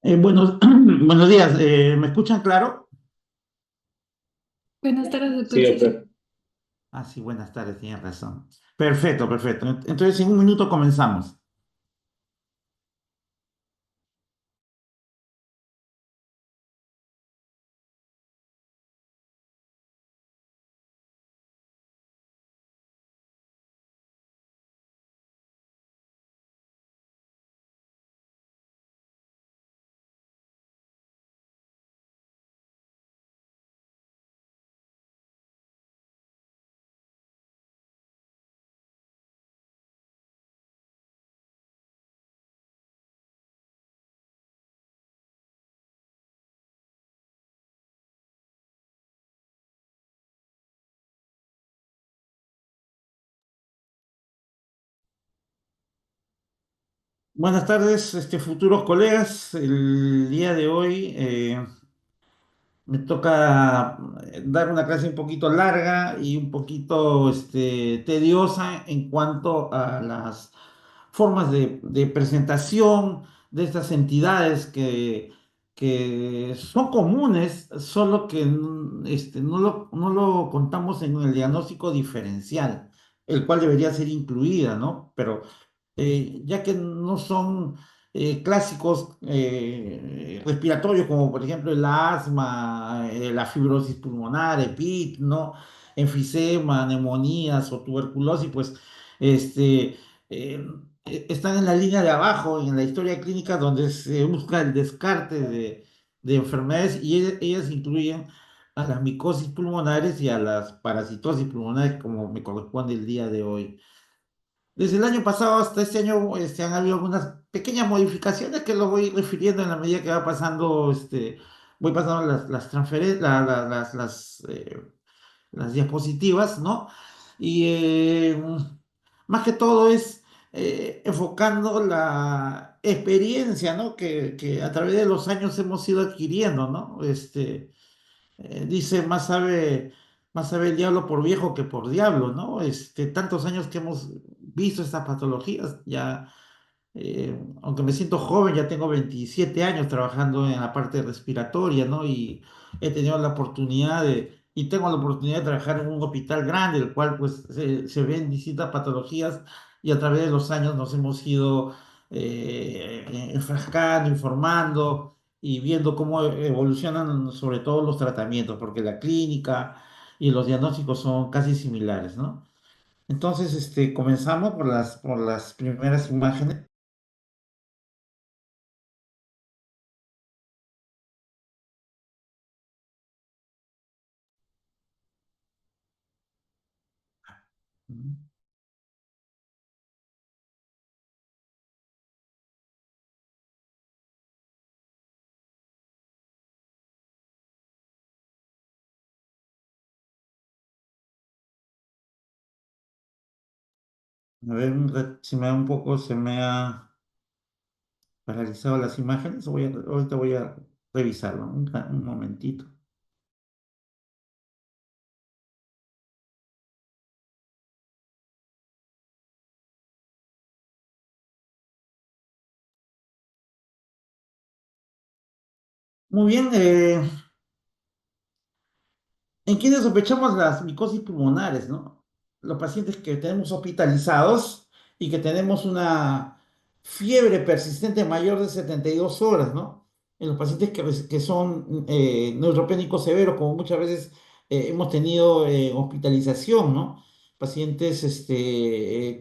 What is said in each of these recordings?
Buenos días, ¿me escuchan claro? Buenas tardes, doctor. Sí, Sí, sí. doctor. Ah, sí, buenas tardes, tienen razón. Perfecto, perfecto. Entonces, en un minuto comenzamos. Buenas tardes, futuros colegas. El día de hoy me toca dar una clase un poquito larga y un poquito tediosa en cuanto a las formas de presentación de estas entidades que son comunes, solo que no lo contamos en el diagnóstico diferencial, el cual debería ser incluida, ¿no? Pero ya que no son clásicos respiratorios como por ejemplo el asma, la fibrosis pulmonar, EPIC, ¿no? Enfisema, neumonías o tuberculosis, pues este, eh, están en la línea de abajo en la historia clínica donde se busca el descarte de enfermedades y ellas incluyen a las micosis pulmonares y a las parasitosis pulmonares como me corresponde el día de hoy. Desde el año pasado hasta este año han habido algunas pequeñas modificaciones que lo voy refiriendo en la medida que va pasando, voy pasando las transferencias, las diapositivas, ¿no? Y más que todo es enfocando la experiencia, ¿no? Que a través de los años hemos ido adquiriendo, ¿no? Dice, más sabe el diablo por viejo que por diablo, ¿no? Tantos años que hemos visto estas patologías, ya, aunque me siento joven, ya tengo 27 años trabajando en la parte respiratoria, ¿no? Y he tenido la oportunidad y tengo la oportunidad de trabajar en un hospital grande, el cual pues se ven distintas patologías y a través de los años nos hemos ido enfrascando, informando y viendo cómo evolucionan sobre todo los tratamientos, porque la clínica y los diagnósticos son casi similares, ¿no? Entonces, comenzamos por las primeras imágenes. A ver, si me da un poco, se me ha paralizado las imágenes. Ahorita voy a revisarlo, un momentito. Muy bien, ¿en quiénes sospechamos las micosis pulmonares, no? Los pacientes que tenemos hospitalizados y que tenemos una fiebre persistente mayor de 72 horas, ¿no? En los pacientes que son neutropénicos severos, como muchas veces hemos tenido hospitalización, ¿no? Pacientes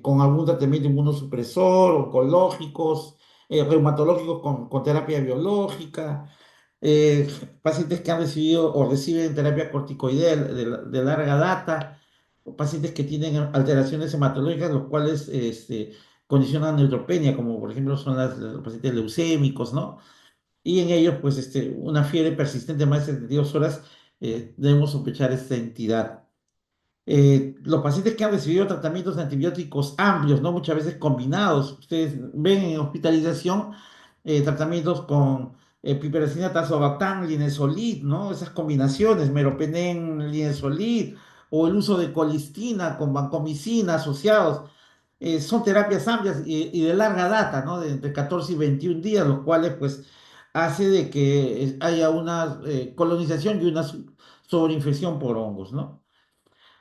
con algún tratamiento inmunosupresor, oncológicos, reumatológicos con terapia biológica, eh, pacientes que han recibido o reciben terapia corticoidea de larga data, o pacientes que tienen alteraciones hematológicas, los cuales condicionan neutropenia, como por ejemplo son los pacientes leucémicos, ¿no? Y en ellos, pues, una fiebre persistente de más de 72 horas, debemos sospechar esta entidad. Los pacientes que han recibido tratamientos antibióticos amplios, ¿no? Muchas veces combinados, ustedes ven en hospitalización tratamientos con piperacina, tazobactam, linezolid, ¿no? Esas combinaciones, meropenem, linezolid, o el uso de colistina con vancomicina asociados, son terapias amplias y de larga data, ¿no? De entre 14 y 21 días, los cuales, pues, hace de que haya una colonización y una sobreinfección por hongos, ¿no?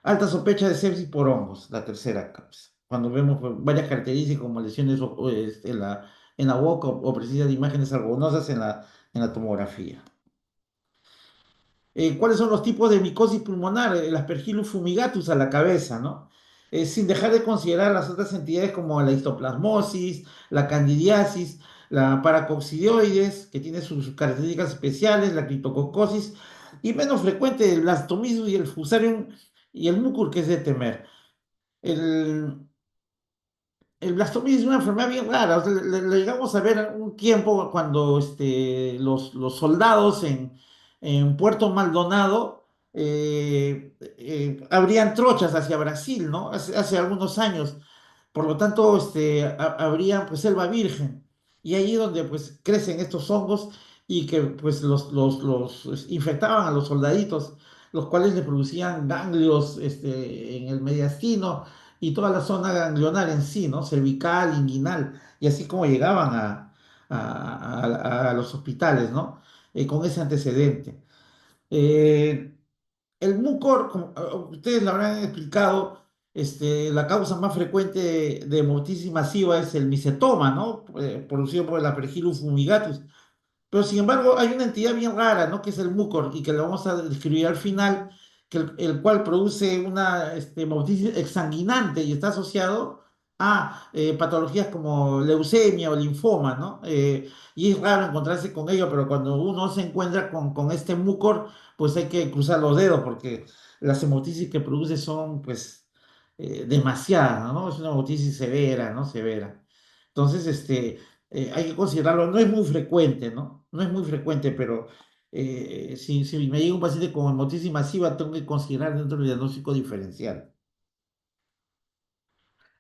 Alta sospecha de sepsis por hongos, la tercera causa. Cuando vemos pues, varias características como lesiones en la boca o precisas de imágenes algodonosas en la tomografía. ¿Cuáles son los tipos de micosis pulmonar? El Aspergillus fumigatus a la cabeza, ¿no? Sin dejar de considerar las otras entidades como la histoplasmosis, la candidiasis, la paracoccidioides, que tiene sus características especiales, la criptococosis, y menos frecuente el blastomismus y el fusarium y el mucur, que es de temer. El, el blastomismo es una enfermedad bien rara. O sea, le llegamos a ver un tiempo cuando los soldados en Puerto Maldonado abrían trochas hacia Brasil, ¿no? Hace algunos años. Por lo tanto, habría pues selva virgen. Y ahí donde pues crecen estos hongos y que pues los infectaban a los soldaditos, los cuales le producían ganglios en el mediastino y toda la zona ganglionar en sí, ¿no? Cervical, inguinal, y así como llegaban a los hospitales, ¿no? Con ese antecedente. Eh, el mucor, como ustedes lo habrán explicado, la causa más frecuente de hemoptisis masiva es el micetoma, ¿no? Producido por el Aspergillus fumigatus. Pero sin embargo, hay una entidad bien rara, ¿no? Que es el mucor y que lo vamos a describir al final, el cual produce una hemoptisis exsanguinante y está asociado a patologías como leucemia o linfoma, ¿no? Y es raro encontrarse con ello, pero cuando uno se encuentra con este mucor, pues hay que cruzar los dedos porque las hemoptisis que produce son, pues, demasiadas, ¿no? Es una hemoptisis severa, ¿no? Severa. Entonces, hay que considerarlo, no es muy frecuente, ¿no? No es muy frecuente, pero si me llega un paciente con hemoptisis masiva, tengo que considerar dentro del diagnóstico diferencial.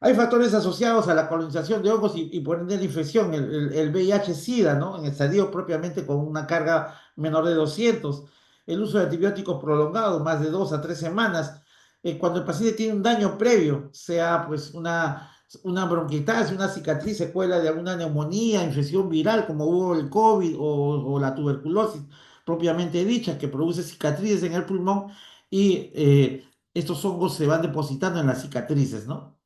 Hay factores asociados a la colonización de hongos y por ende la infección, el VIH-Sida, ¿no? En estadio propiamente con una carga menor de 200. El uso de antibióticos prolongado, más de 2 a 3 semanas. Cuando el paciente tiene un daño previo, sea pues una bronquitis, una cicatriz, secuela de alguna neumonía, infección viral, como hubo el COVID o la tuberculosis propiamente dicha, que produce cicatrices en el pulmón y estos hongos se van depositando en las cicatrices, ¿no?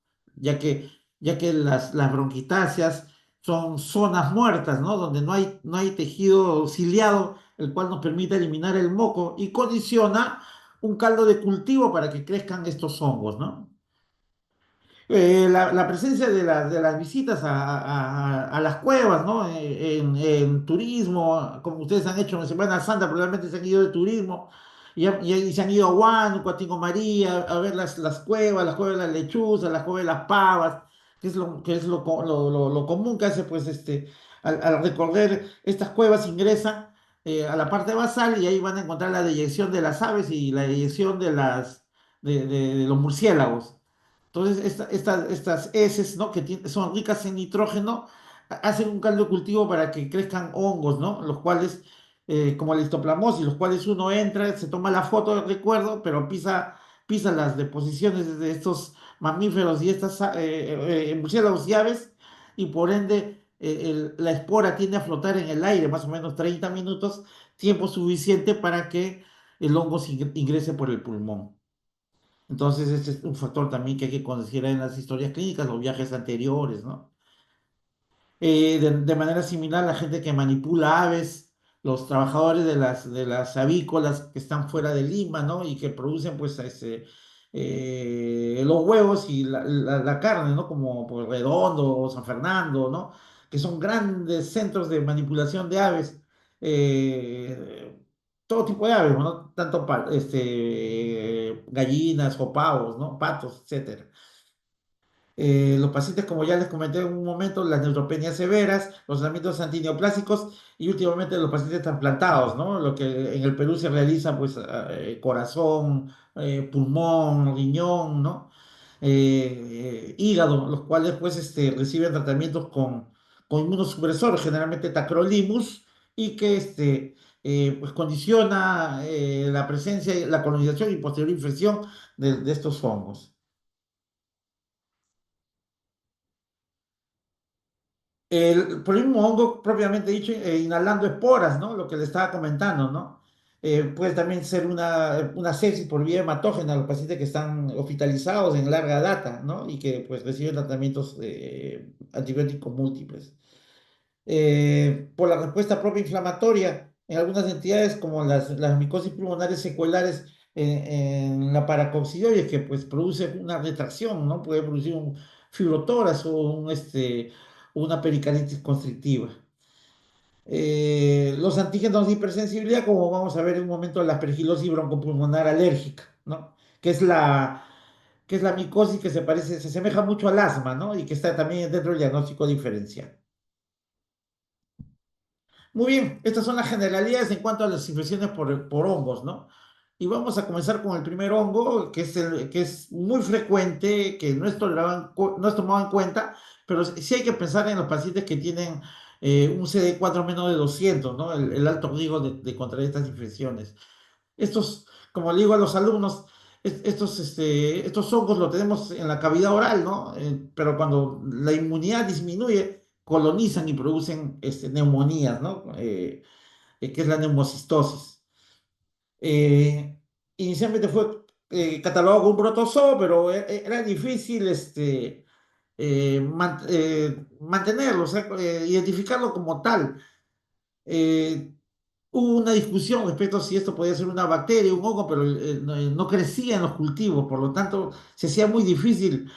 ya que, ya que las bronquitáceas son zonas muertas, ¿no? Donde no hay tejido ciliado, el cual nos permite eliminar el moco y condiciona un caldo de cultivo para que crezcan estos hongos, ¿no? La presencia de las visitas a las cuevas, ¿no? En turismo, como ustedes han hecho en Semana Santa, probablemente se han ido de turismo y se han ido a Huánuco, a Tingo María, a ver las cuevas de las lechuzas, las cuevas de las pavas, que es lo común que hace, pues, al recorrer estas cuevas ingresan a la parte basal y ahí van a encontrar la deyección de las aves y la deyección de los murciélagos. Entonces, estas heces, ¿no? Que son ricas en nitrógeno, hacen un caldo de cultivo para que crezcan hongos, ¿no? Los cuales, como la histoplasmosis, los cuales uno entra, se toma la foto del recuerdo, pero pisa las deposiciones de estos mamíferos y estas murciélagos y aves, y por ende la espora tiende a flotar en el aire más o menos 30 minutos, tiempo suficiente para que el hongo ingrese por el pulmón. Entonces, este es un factor también que hay que considerar en las historias clínicas, los viajes anteriores, ¿no? De manera similar, la gente que manipula aves, los trabajadores de las avícolas que están fuera de Lima, ¿no? Y que producen, pues, los huevos y la carne, ¿no? Como pues, Redondo o San Fernando, ¿no? Que son grandes centros de manipulación de aves. eh, Todo tipo de aves, ¿no? Tanto gallinas o pavos, ¿no? Patos, etcétera. Los pacientes, como ya les comenté en un momento, las neutropenias severas, los tratamientos antineoplásicos y últimamente los pacientes trasplantados, ¿no? Lo que en el Perú se realiza, pues, corazón, pulmón, riñón, ¿no? Hígado, los cuales, pues, reciben tratamientos con inmunosupresores, generalmente tacrolimus, y que, pues, condiciona la presencia, la colonización y posterior infección de estos hongos. Por el mismo hongo, propiamente dicho, inhalando esporas, ¿no? Lo que le estaba comentando, ¿no? Puede también ser una sepsis por vía hematógena a los pacientes que están hospitalizados en larga data, ¿no? Y que pues reciben tratamientos antibióticos múltiples. Por la respuesta propia inflamatoria en algunas entidades como las micosis pulmonares seculares en la paracoccidioides, que pues produce una retracción, ¿no? Puede producir un fibrotórax o una pericardiosis constrictiva. Los antígenos de hipersensibilidad, como vamos a ver en un momento, la aspergilosis broncopulmonar alérgica, ¿no? Que es la micosis que se asemeja mucho al asma, ¿no? Y que está también dentro del diagnóstico diferencial. Muy bien, estas son las generalidades en cuanto a las infecciones por hongos, ¿no? Y vamos a comenzar con el primer hongo, que es muy frecuente, que no es no es tomado en cuenta, pero sí hay que pensar en los pacientes que tienen un CD4 menos de 200, ¿no? El alto riesgo de contraer estas infecciones. Estos, como le digo a los alumnos, estos hongos los tenemos en la cavidad oral, ¿no? Pero cuando la inmunidad disminuye, colonizan y producen neumonías, ¿no? Que es la neumocistosis. Eh, Inicialmente fue catalogado como un protozoo, pero era difícil mantenerlo, o sea, identificarlo como tal. Eh, Hubo una discusión respecto a si esto podía ser una bacteria, un hongo, pero no crecía en los cultivos, por lo tanto se hacía muy difícil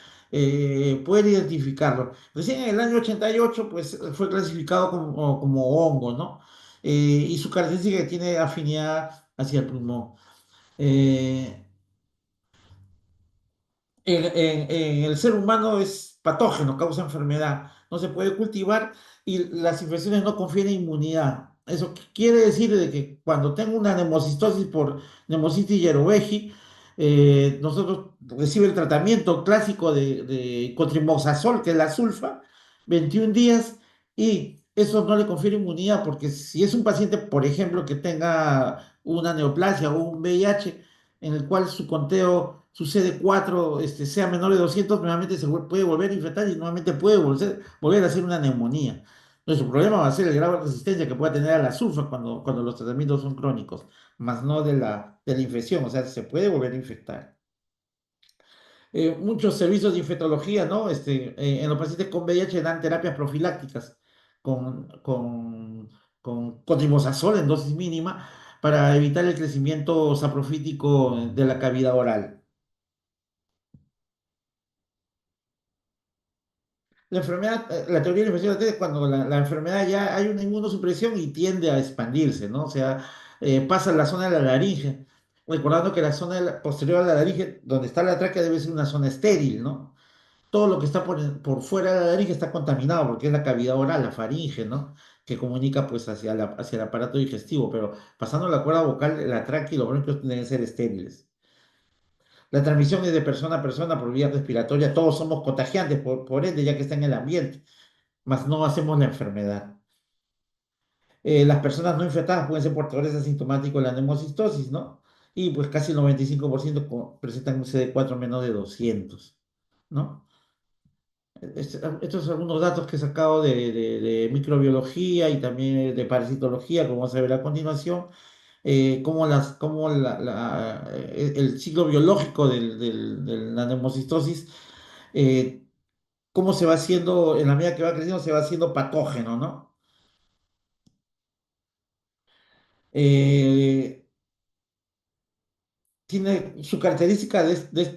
poder identificarlo. Recién en el año 88 pues, fue clasificado como hongo, ¿no? Y su característica es que tiene afinidad hacia el pulmón. Eh, en el ser humano es patógeno, causa enfermedad, no se puede cultivar y las infecciones no confieren inmunidad. Eso quiere decir de que cuando tengo una nemocistosis por nemocitis yerobeji, nosotros recibe el tratamiento clásico de cotrimoxazol, que es la sulfa, 21 días, y eso no le confiere inmunidad, porque si es un paciente, por ejemplo, que tenga una neoplasia o un VIH, en el cual su conteo, su CD4 sea menor de 200, nuevamente puede volver a infectar y nuevamente puede volver a hacer una neumonía. Nuestro problema va a ser el grado de resistencia que pueda tener a la sulfa cuando los tratamientos son crónicos, más no de la infección, o sea, se puede volver a infectar. Muchos servicios de infectología, ¿no? En los pacientes con VIH dan terapias profilácticas con cotrimoxazol en dosis mínima para evitar el crecimiento saprofítico de la cavidad oral. La enfermedad, la teoría de la infección es cuando la enfermedad ya hay una inmunosupresión y tiende a expandirse, ¿no? O sea, pasa a la zona de la laringe, recordando que la zona posterior a la laringe, donde está la tráquea, debe ser una zona estéril, ¿no? Todo lo que está por fuera de la laringe está contaminado porque es la cavidad oral, la faringe, ¿no? Que comunica pues hacia el aparato digestivo, pero pasando la cuerda vocal, la tráquea y los bronquios deben ser estériles. La transmisión es de persona a persona por vía respiratoria, todos somos contagiantes por ende, ya que está en el ambiente, mas no hacemos la enfermedad. Las personas no infectadas pueden ser portadores asintomáticos de la neumocistosis, ¿no? Y pues casi el 95% presentan un CD4 menos de 200, ¿no? Estos son algunos datos que he sacado de microbiología y también de parasitología, como vamos a ver a continuación, cómo el ciclo biológico de la neumocistosis, eh, cómo se va haciendo, en la medida que va creciendo, se va haciendo patógeno, ¿no? Eh, Tiene su característica de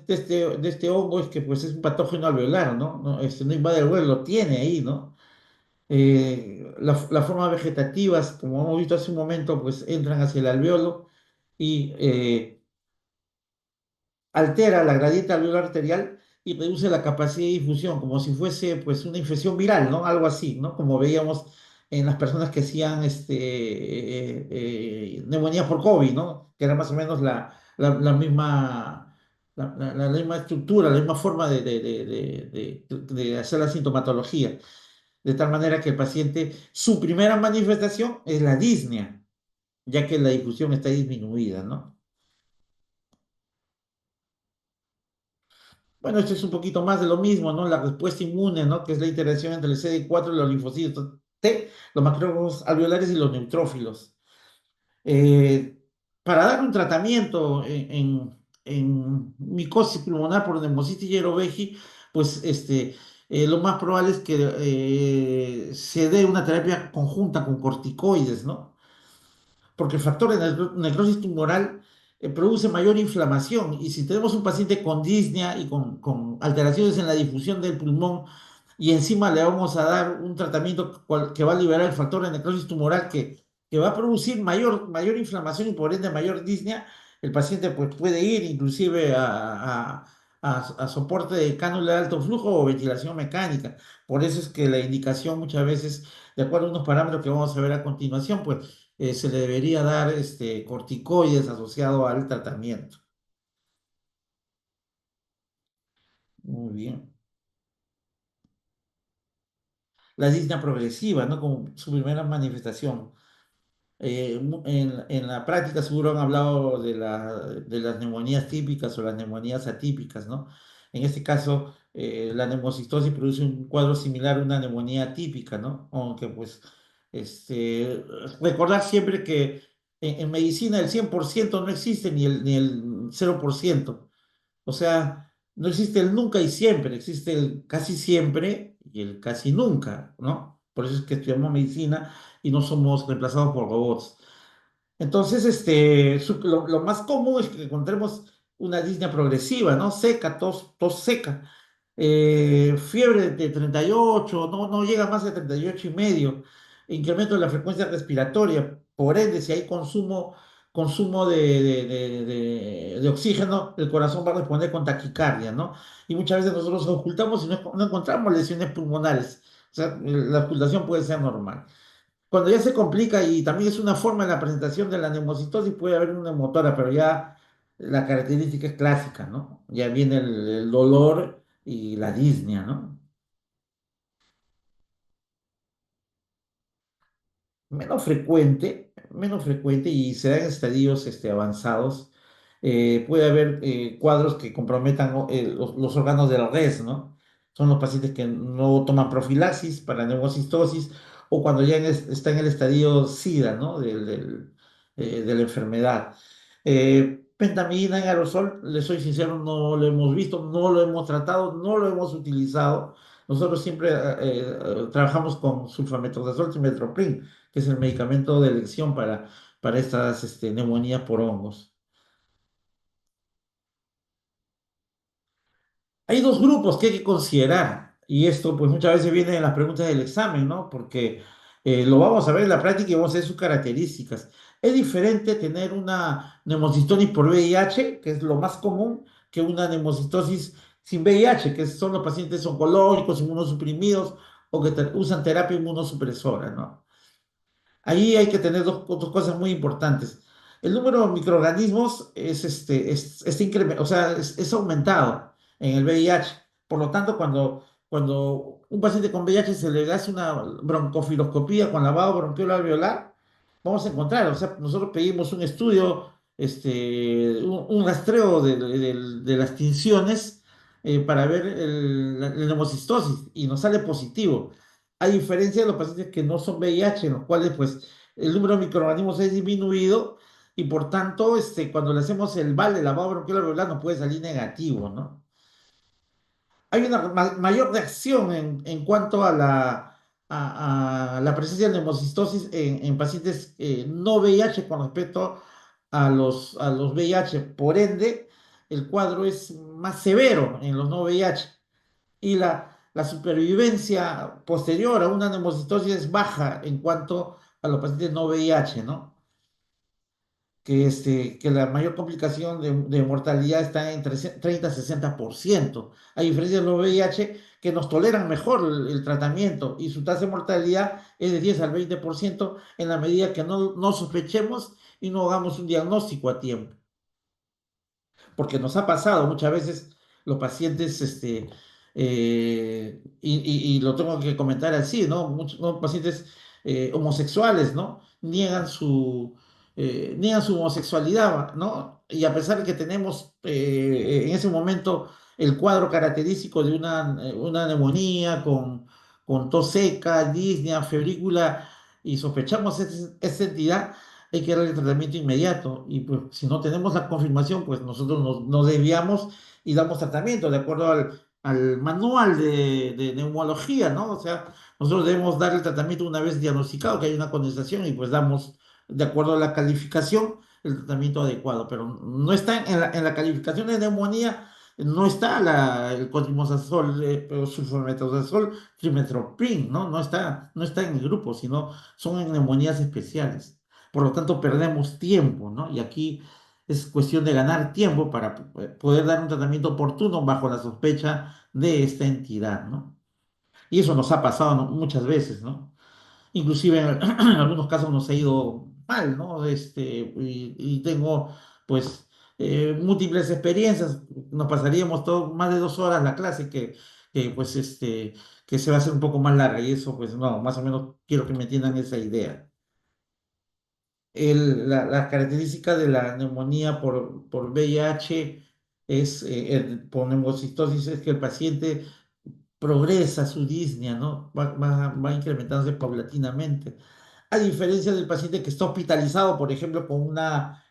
este hongo es que pues es un patógeno alveolar, ¿no? No invade el huevo, lo tiene ahí, ¿no? Las formas vegetativas, como hemos visto hace un momento, pues entran hacia el alveolo y altera la gradiente alveolar arterial y reduce la capacidad de difusión, como si fuese pues una infección viral, ¿no? Algo así, ¿no? Como veíamos en las personas que hacían neumonía por COVID, ¿no? Que era más o menos la misma, la misma estructura, la misma forma de hacer la sintomatología. De tal manera que el paciente, su primera manifestación es la disnea, ya que la difusión está disminuida, ¿no? Bueno, esto es un poquito más de lo mismo, ¿no? La respuesta inmune, ¿no? Que es la interacción entre el CD4 y los linfocitos T, los macrófagos alveolares y los neutrófilos. Eh, para dar un tratamiento en micosis pulmonar por neumocitis yerobeji, pues lo más probable es que se dé una terapia conjunta con corticoides, ¿no? Porque el factor de necrosis tumoral produce mayor inflamación y si tenemos un paciente con disnea y con alteraciones en la difusión del pulmón y encima le vamos a dar un tratamiento que va a liberar el factor de necrosis tumoral que va a producir mayor inflamación y por ende mayor disnea, el paciente pues, puede ir inclusive a soporte de cánula de alto flujo o ventilación mecánica. Por eso es que la indicación muchas veces, de acuerdo a unos parámetros que vamos a ver a continuación, pues se le debería dar corticoides asociado al tratamiento. Muy bien. La disnea progresiva, ¿no? Como su primera manifestación. En la práctica seguro han hablado de las neumonías típicas o las neumonías atípicas, ¿no? En este caso, la neumocistosis produce un cuadro similar a una neumonía típica, ¿no? Aunque pues, recordar siempre que en medicina el 100% no existe ni el 0%. O sea, no existe el nunca y siempre, existe el casi siempre y el casi nunca, ¿no? Por eso es que estudiamos medicina y no somos reemplazados por robots. Entonces, lo más común es que encontremos una disnea progresiva, ¿no? Seca, tos seca, fiebre de 38, no llega más de 38,5, incremento de la frecuencia respiratoria, por ende, si hay consumo de oxígeno, el corazón va a responder con taquicardia, ¿no? Y muchas veces nosotros ocultamos y no encontramos lesiones pulmonares, o sea, la ocultación puede ser normal. Cuando ya se complica y también es una forma de la presentación de la neumocitosis, puede haber una neumotora, pero ya la característica es clásica, ¿no? Ya viene el dolor y la disnea, ¿no? Menos frecuente y se da en estadios avanzados. Puede haber cuadros que comprometan los órganos de la res, ¿no? Son los pacientes que no toman profilaxis para neumocistosis o cuando ya está en el estadio SIDA, ¿no? De la enfermedad. Pentamidina en aerosol, les soy sincero, no lo hemos visto, no lo hemos tratado, no lo hemos utilizado. Nosotros siempre trabajamos con sulfametronidazol y metroprim, que es el medicamento de elección para estas neumonías por hongos. Hay dos grupos que hay que considerar, y esto pues muchas veces viene en las preguntas del examen, ¿no? Porque lo vamos a ver en la práctica y vamos a ver sus características. Es diferente tener una neumocitosis por VIH, que es lo más común, que una neumocitosis sin VIH, que son los pacientes oncológicos, inmunosuprimidos o que usan terapia inmunosupresora, ¿no? Ahí hay que tener dos cosas muy importantes. El número de microorganismos o sea, es aumentado en el VIH. Por lo tanto, cuando un paciente con VIH se le hace una broncofiloscopía con lavado bronquiolo alveolar, vamos a encontrar, o sea, nosotros pedimos un estudio, un rastreo de las tinciones para ver la neumocistosis y nos sale positivo. A diferencia de los pacientes que no son VIH, en los cuales pues el número de microorganismos es disminuido y por tanto cuando le hacemos el VAL, el lavado bronquial alveolar, nos puede salir negativo, ¿no? Hay una mayor reacción en cuanto a la presencia de neumocistosis en pacientes no VIH con respecto a los VIH. Por ende, el cuadro es más severo en los no VIH y la supervivencia posterior a una neumocitosis es baja en cuanto a los pacientes no VIH, ¿no? Que la mayor complicación de mortalidad está entre 30 y 60%, a diferencia de los VIH que nos toleran mejor el tratamiento y su tasa de mortalidad es de 10 al 20% en la medida que no sospechemos y no hagamos un diagnóstico a tiempo. Porque nos ha pasado muchas veces los pacientes, y lo tengo que comentar así, ¿no? Muchos ¿no? pacientes homosexuales, ¿no? Niegan su homosexualidad, ¿no? Y a pesar de que tenemos en ese momento el cuadro característico de una neumonía con tos seca, disnea, febrícula, y sospechamos esa entidad, hay que darle tratamiento inmediato. Y pues si no tenemos la confirmación, pues nosotros nos desviamos y damos tratamiento de acuerdo al manual de neumología, ¿no? O sea, nosotros debemos dar el tratamiento una vez diagnosticado que hay una condensación y pues damos, de acuerdo a la calificación, el tratamiento adecuado. Pero no está en la calificación de neumonía, no está el cotrimoxazol, sulfametosazol, trimestoprim, ¿no? No está en el grupo, sino son en neumonías especiales. Por lo tanto, perdemos tiempo, ¿no? Y aquí es cuestión de ganar tiempo para poder dar un tratamiento oportuno bajo la sospecha de esta entidad, ¿no? Y eso nos ha pasado, ¿no? Muchas veces, ¿no? Inclusive en, en algunos casos nos ha ido mal, ¿no? Y tengo, pues, múltiples experiencias. Nos pasaríamos más de 2 horas la clase pues, que se va a hacer un poco más larga y eso, pues, no, más o menos quiero que me entiendan esa idea. La característica de la neumonía por VIH por neumocistosis es que el paciente progresa su disnea, ¿no? Va incrementándose paulatinamente. A diferencia del paciente que está hospitalizado, por ejemplo, con una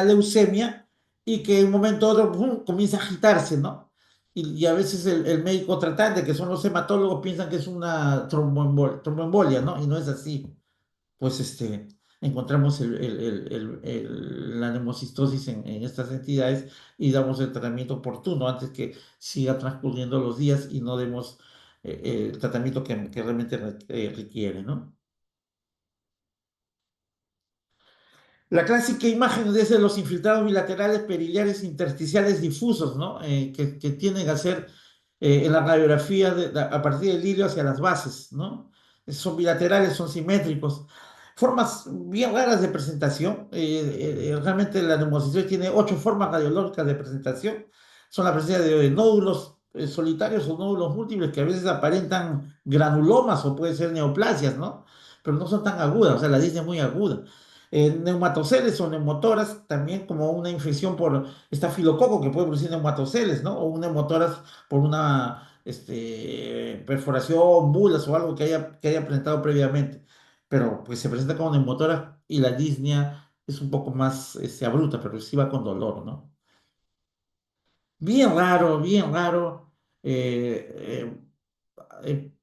leucemia y que en un momento u otro ¡pum!, comienza a agitarse, ¿no? Y a veces el médico tratante, que son los hematólogos, piensan que es una tromboembolia, ¿no? Y no es así. Pues encontramos la neumocistosis en estas entidades y damos el tratamiento oportuno antes que siga transcurriendo los días y no demos el tratamiento que realmente requiere, ¿no? La clásica imagen es de los infiltrados bilaterales periliares intersticiales difusos, ¿no? Que tienden a ser en la radiografía a partir del hilio hacia las bases, ¿no? Son bilaterales, son simétricos. Formas bien raras de presentación. Realmente la neumocitosis tiene 8 formas radiológicas de presentación. Son la presencia de nódulos solitarios o nódulos múltiples que a veces aparentan granulomas o pueden ser neoplasias, ¿no? Pero no son tan agudas, o sea, la disnea es muy aguda. Neumatoceles o neumotoras, también como una infección por estafilococo que puede producir neumatoceles, ¿no? O un neumotoras por una perforación, bulas o algo que haya presentado previamente. Pero pues se presenta como neumotoras y la disnea es un poco más abrupta, pero sí va con dolor, ¿no? Bien raro, bien raro.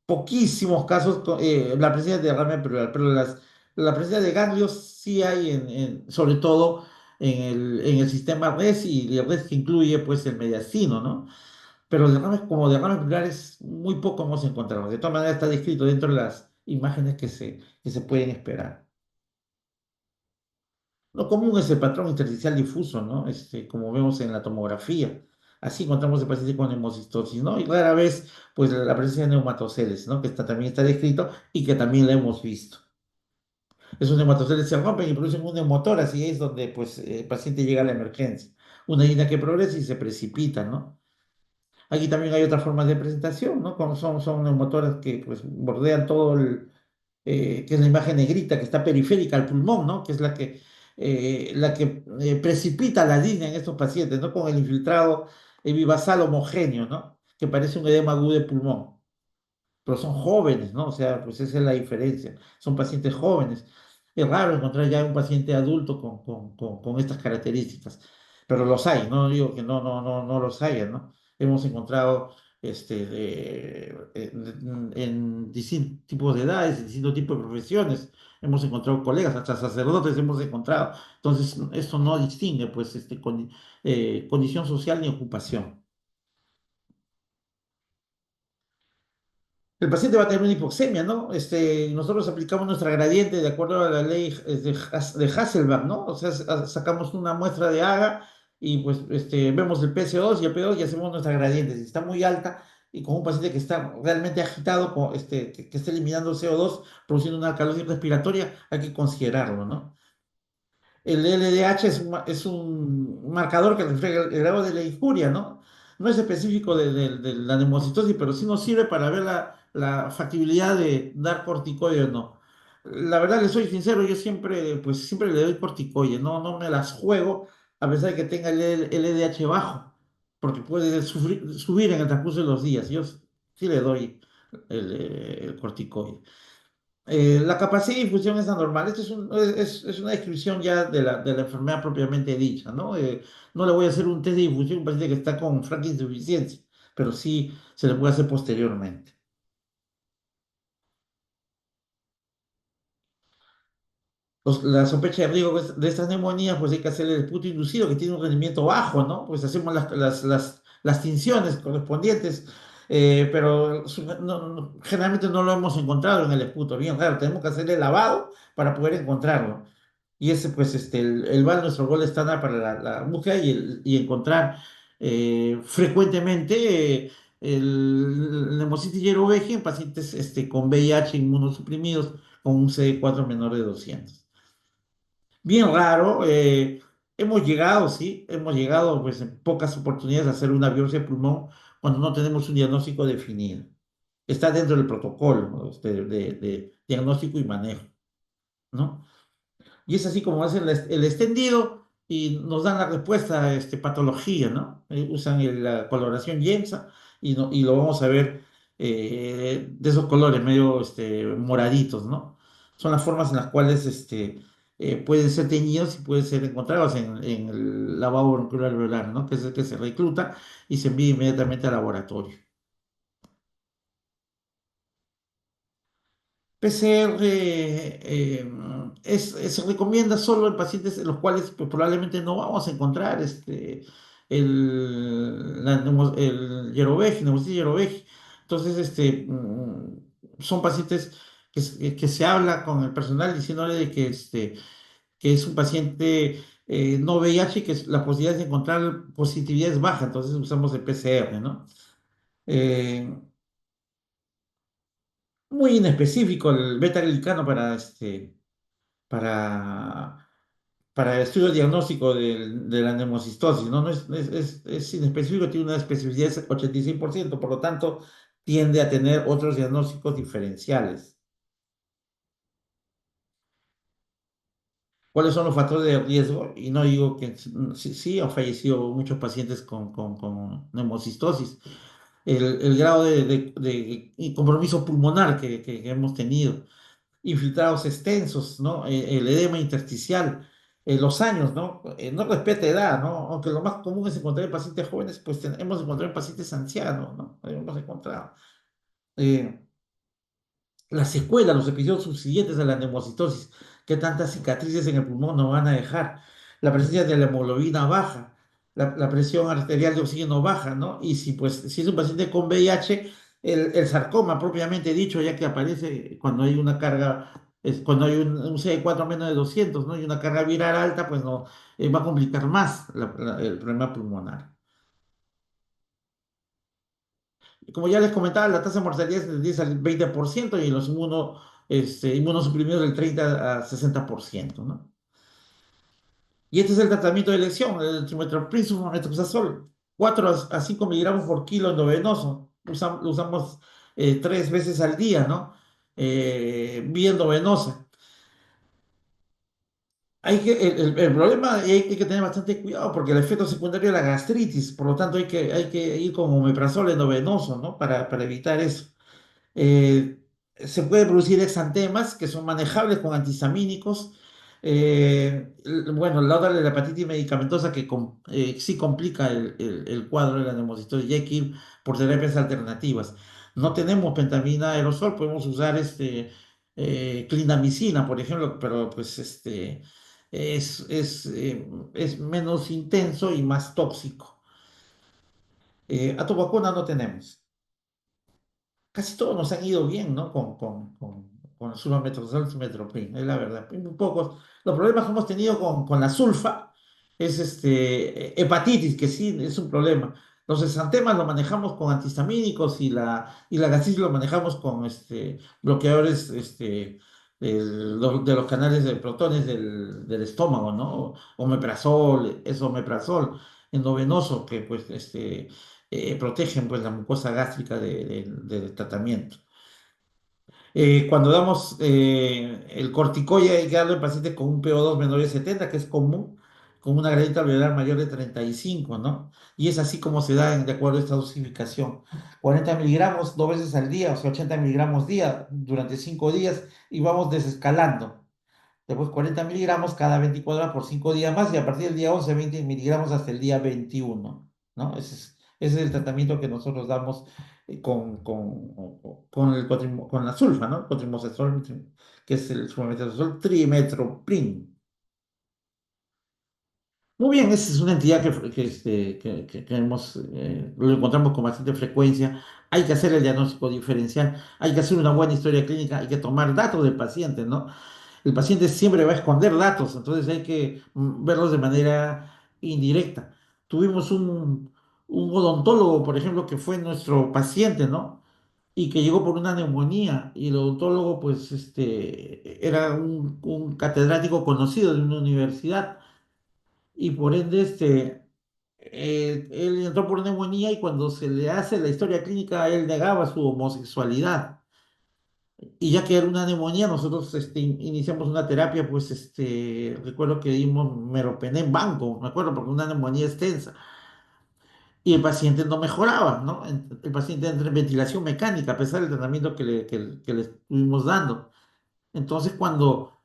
Poquísimos casos la presencia de derrame pleural, pero la presencia de ganglios sí hay, sobre todo en el sistema res y el res que incluye pues el mediastino, ¿no? Pero derrames como derrames plurales muy poco hemos encontrado. De todas maneras está descrito dentro de las imágenes que se pueden esperar. Lo común es el patrón intersticial difuso, ¿no? Como vemos en la tomografía. Así encontramos el paciente con hemocistosis, ¿no? Y rara vez, pues, la presencia de neumatoceles, ¿no? Que también está descrito y que también lo hemos visto. Esos neumatoceles se rompen y producen un neumotórax y ahí es donde, pues, el paciente llega a la emergencia. Una herida que progresa y se precipita, ¿no? Aquí también hay otras formas de presentación, ¿no? Como son neumotoras que, pues, bordean todo que es la imagen negrita que está periférica al pulmón, ¿no? Que es la que precipita la línea en estos pacientes, ¿no? Con el infiltrado vivasal homogéneo, ¿no? Que parece un edema agudo de pulmón. Pero son jóvenes, ¿no? O sea, pues esa es la diferencia. Son pacientes jóvenes. Es raro encontrar ya un paciente adulto con estas características, pero los hay, no digo que no los haya, ¿no? Hemos encontrado en distintos tipos de edades, en distintos tipos de profesiones, hemos encontrado colegas, hasta sacerdotes hemos encontrado. Entonces, esto no distingue, pues, condición social ni ocupación. El paciente va a tener una hipoxemia, ¿no? Nosotros aplicamos nuestra gradiente de acuerdo a la ley de Hasselbalch, ¿no? O sea, sacamos una muestra de AGA y pues vemos el PCO2 y el P2 y hacemos nuestra gradiente. Si está muy alta y con un paciente que está realmente agitado, que está eliminando CO2, produciendo una alcalosis respiratoria, hay que considerarlo, ¿no? El LDH es un marcador que refleja el grado de la injuria, ¿no? No es específico de la neumocitosis, pero sí nos sirve para ver la factibilidad de dar corticoides o no. La verdad, le soy sincero, yo siempre, pues siempre le doy corticoides, no me las juego, a pesar de que tenga el LDH bajo, porque puede subir en el transcurso de los días. Yo sí le doy el corticoide. La capacidad de infusión es anormal. Esto es una descripción ya de la enfermedad propiamente dicha, ¿no? No le voy a hacer un test de infusión a un paciente que está con franca insuficiencia, pero sí se le puede hacer posteriormente. La sospecha de riesgo de estas neumonías, pues hay que hacerle el punto inducido que tiene un rendimiento bajo, ¿no? Pues hacemos las tinciones correspondientes, pero generalmente no lo hemos encontrado en el esputo. Bien, claro, tenemos que hacerle lavado para poder encontrarlo. Y ese, pues, el VAL, nuestro gol estándar para la búsqueda y encontrar frecuentemente el Leumocytis jirovecii en pacientes con VIH inmunosuprimidos con un CD4 menor de 200. Bien raro. Sí, hemos llegado pues en pocas oportunidades a hacer una biopsia de pulmón cuando no tenemos un diagnóstico definido. Está dentro del protocolo, ¿no? De diagnóstico y manejo, ¿no? Y es así como hacen el extendido y nos dan la respuesta, patología, ¿no? Usan la coloración YEMSA y, y lo vamos a ver de esos colores medio moraditos, ¿no? Son las formas en las cuales pueden ser teñidos y pueden ser encontrados en el lavado bronquial alveolar, ¿no? Que es el que se recluta y se envía inmediatamente al laboratorio. PCR se recomienda solo en pacientes en los cuales pues, probablemente no vamos a encontrar el Yerovej, Nemocit Yerovej. Entonces, son pacientes que se habla con el personal diciéndole de que es un paciente no VIH y que la posibilidad de encontrar positividad es baja, entonces usamos el PCR, ¿no? Eh, Muy inespecífico el beta-glicano para, para el estudio diagnóstico de la neumocistosis, ¿no? No es inespecífico, tiene una especificidad de 86%, por lo tanto, tiende a tener otros diagnósticos diferenciales. ¿Cuáles son los factores de riesgo? Y no digo que sí, sí han fallecido muchos pacientes con neumocistosis. El grado de compromiso pulmonar que hemos tenido, infiltrados extensos, ¿no? El edema intersticial, los años, ¿no? No respeta edad, ¿no? Aunque lo más común es encontrar en pacientes jóvenes, pues hemos encontrado en pacientes ancianos, ¿no? Hemos encontrado. Eh, la secuela, los episodios subsiguientes a la neumocitosis, qué tantas cicatrices en el pulmón nos van a dejar, la presencia de la hemoglobina baja, la presión arterial de oxígeno baja, ¿no? Y si, pues, si es un paciente con VIH, el sarcoma propiamente dicho, ya que aparece cuando hay una carga, cuando hay un CD4 menos de 200, ¿no? Y una carga viral alta, pues no, va a complicar más el problema pulmonar. Como ya les comentaba, la tasa de mortalidad es del 10 al 20% y en los inmunosuprimidos del 30 a 60%, ¿no? Y este es el tratamiento de elección, el trimethoprim o metoxazol, 4 a 5 miligramos por kilo endovenoso. Lo usamos 3 veces al día, ¿no? Vía endovenosa. El problema, y hay que tener bastante cuidado porque el efecto secundario es la gastritis, por lo tanto hay que ir con omeprazol endovenoso, ¿no? Para evitar eso. Eh, Se puede producir exantemas que son manejables con antihistamínicos. Bueno, la otra es la hepatitis medicamentosa que sí complica el cuadro de la neumocitosis y hay que ir por terapias alternativas. No tenemos pentamina aerosol, podemos usar clindamicina, por ejemplo, pero pues es menos intenso y más tóxico. Vacuna no tenemos. Casi todos nos han ido bien, ¿no? Con el sulfametrazol, sumetropin, es la verdad. Muy pocos. Los problemas que hemos tenido con la sulfa es hepatitis, que sí es un problema. Los exantemas lo manejamos con antihistamínicos y la gastritis lo manejamos con bloqueadores de los canales de protones del estómago, ¿no? Omeprazol, es omeprazol endovenoso, que pues protegen pues, la mucosa gástrica del tratamiento. Cuando damos el corticoide hay que darlo en pacientes con un PO2 menor de 70, que es común, con una gradient alveolar mayor de 35, ¿no? Y es así como se da de acuerdo a esta dosificación. 40 miligramos 2 veces al día, o sea, 80 miligramos día durante 5 días y vamos desescalando. Después 40 miligramos cada 24 horas por 5 días más y a partir del día 11 20 miligramos hasta el día 21, ¿no? Ese es el tratamiento que nosotros damos con la sulfa, ¿no? Cotrimoxazol, que es el sulfametazol trimethoprim. Muy bien, esa es una entidad lo encontramos con bastante frecuencia. Hay que hacer el diagnóstico diferencial, hay que hacer una buena historia clínica, hay que tomar datos del paciente, ¿no? El paciente siempre va a esconder datos, entonces hay que verlos de manera indirecta. Tuvimos un odontólogo, por ejemplo, que fue nuestro paciente, ¿no? Y que llegó por una neumonía, y el odontólogo, pues, era un catedrático conocido de una universidad, y por ende, él entró por neumonía y cuando se le hace la historia clínica, él negaba su homosexualidad. Y ya que era una neumonía, nosotros iniciamos una terapia, pues recuerdo que dimos meropenem banco, me acuerdo, porque una neumonía extensa. Y el paciente no mejoraba, ¿no? El paciente entra en ventilación mecánica, a pesar del tratamiento que le estuvimos dando. Entonces, cuando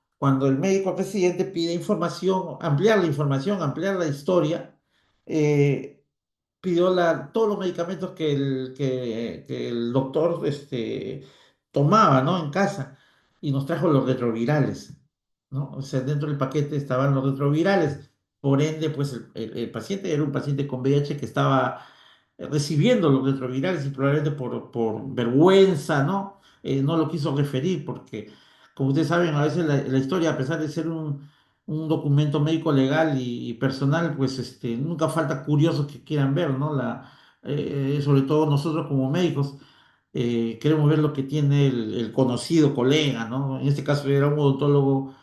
el médico presidente pide información, ampliar la historia, eh, pidió todos los medicamentos que el doctor tomaba, ¿no? En casa y nos trajo los retrovirales, ¿no? O sea, dentro del paquete estaban los retrovirales. Por ende, pues el paciente era un paciente con VIH que estaba recibiendo los retrovirales y probablemente por vergüenza, ¿no? No lo quiso referir porque, como ustedes saben, a veces la historia, a pesar de ser un documento médico legal y personal, pues nunca falta curiosos que quieran ver, ¿no? Sobre todo nosotros como médicos queremos ver lo que tiene el conocido colega, ¿no? En este caso era un odontólogo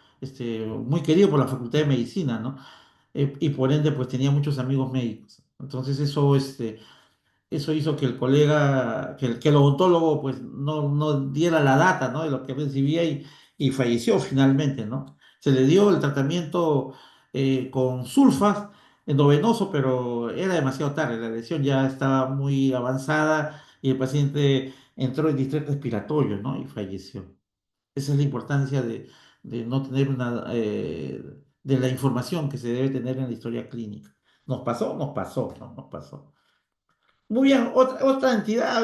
muy querido por la Facultad de Medicina, ¿no? Y por ende, pues tenía muchos amigos médicos. Entonces eso hizo que el colega, que el odontólogo, pues no diera la data, ¿no? De lo que recibía y falleció finalmente, ¿no? Se le dio el tratamiento con sulfas endovenoso, pero era demasiado tarde, la lesión ya estaba muy avanzada y el paciente entró en distrés respiratorio, ¿no? Y falleció. Esa es la importancia de no tener de la información que se debe tener en la historia clínica. ¿Nos pasó? Nos pasó, ¿no? Nos pasó. Muy bien, otra entidad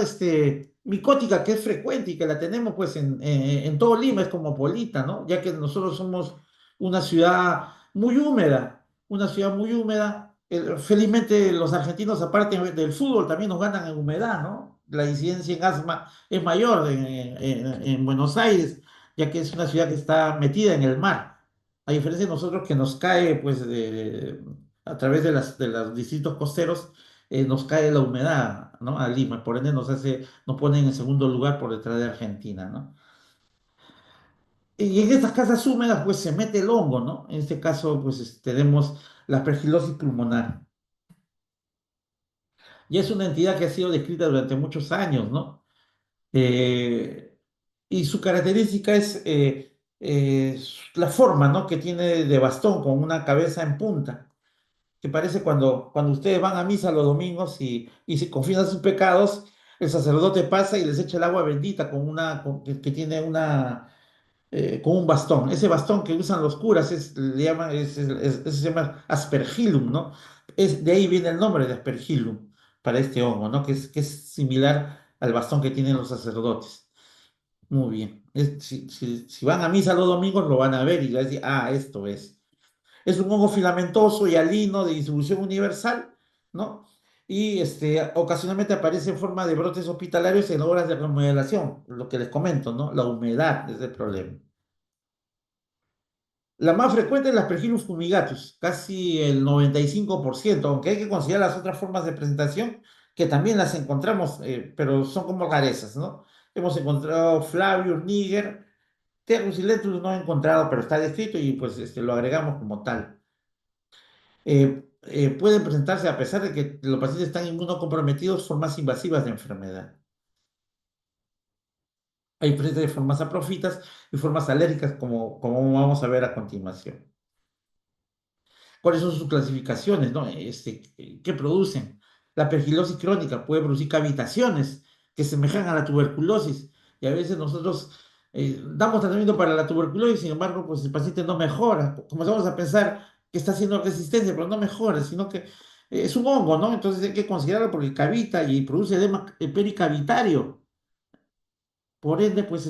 micótica que es frecuente y que la tenemos pues en todo Lima, es como Polita, ¿no? Ya que nosotros somos una ciudad muy húmeda, una ciudad muy húmeda. Felizmente los argentinos, aparte del fútbol, también nos ganan en humedad, ¿no? La incidencia en asma es mayor en Buenos Aires, ya que es una ciudad que está metida en el mar. A diferencia de nosotros que nos cae pues a través de los distritos costeros nos cae la humedad, ¿no? A Lima, por ende nos ponen en segundo lugar por detrás de Argentina, ¿no? Y en estas casas húmedas, pues se mete el hongo, ¿no? En este caso, pues tenemos la aspergilosis pulmonar. Y es una entidad que ha sido descrita durante muchos años, ¿no? Eh, y su característica es la forma, ¿no? Que tiene de bastón con una cabeza en punta, que parece cuando ustedes van a misa los domingos y se confiesan sus pecados, el sacerdote pasa y les echa el agua bendita que tiene con un bastón. Ese bastón que usan los curas le llaman, se llama aspergillum, ¿no? De ahí viene el nombre de aspergillum para este hongo, ¿no? Que es similar al bastón que tienen los sacerdotes. Muy bien. Si van a misa los domingos, lo van a ver y van a decir, ah, esto es. Es un hongo filamentoso y alino de distribución universal, ¿no? Y ocasionalmente aparece en forma de brotes hospitalarios en obras de remodelación, lo que les comento, ¿no? La humedad es el problema. La más frecuente es la Aspergillus fumigatus, casi el 95%, aunque hay que considerar las otras formas de presentación que también las encontramos, pero son como rarezas, ¿no? Hemos encontrado Flavius niger, Terrus y Letus no he encontrado, pero está descrito y pues lo agregamos como tal. Pueden presentarse, a pesar de que los pacientes están inmunocomprometidos, formas invasivas de enfermedad. Hay presentes de formas saprofitas y formas alérgicas, como vamos a ver a continuación. ¿Cuáles son sus clasificaciones, ¿no? ¿Qué producen? La pergilosis crónica puede producir cavitaciones que semejan a la tuberculosis y a veces nosotros damos tratamiento para la tuberculosis, sin embargo, pues el paciente no mejora. Comenzamos a pensar que está haciendo resistencia, pero no mejora, sino que es un hongo, ¿no? Entonces hay que considerarlo porque cavita y produce edema pericavitario. Por ende, pues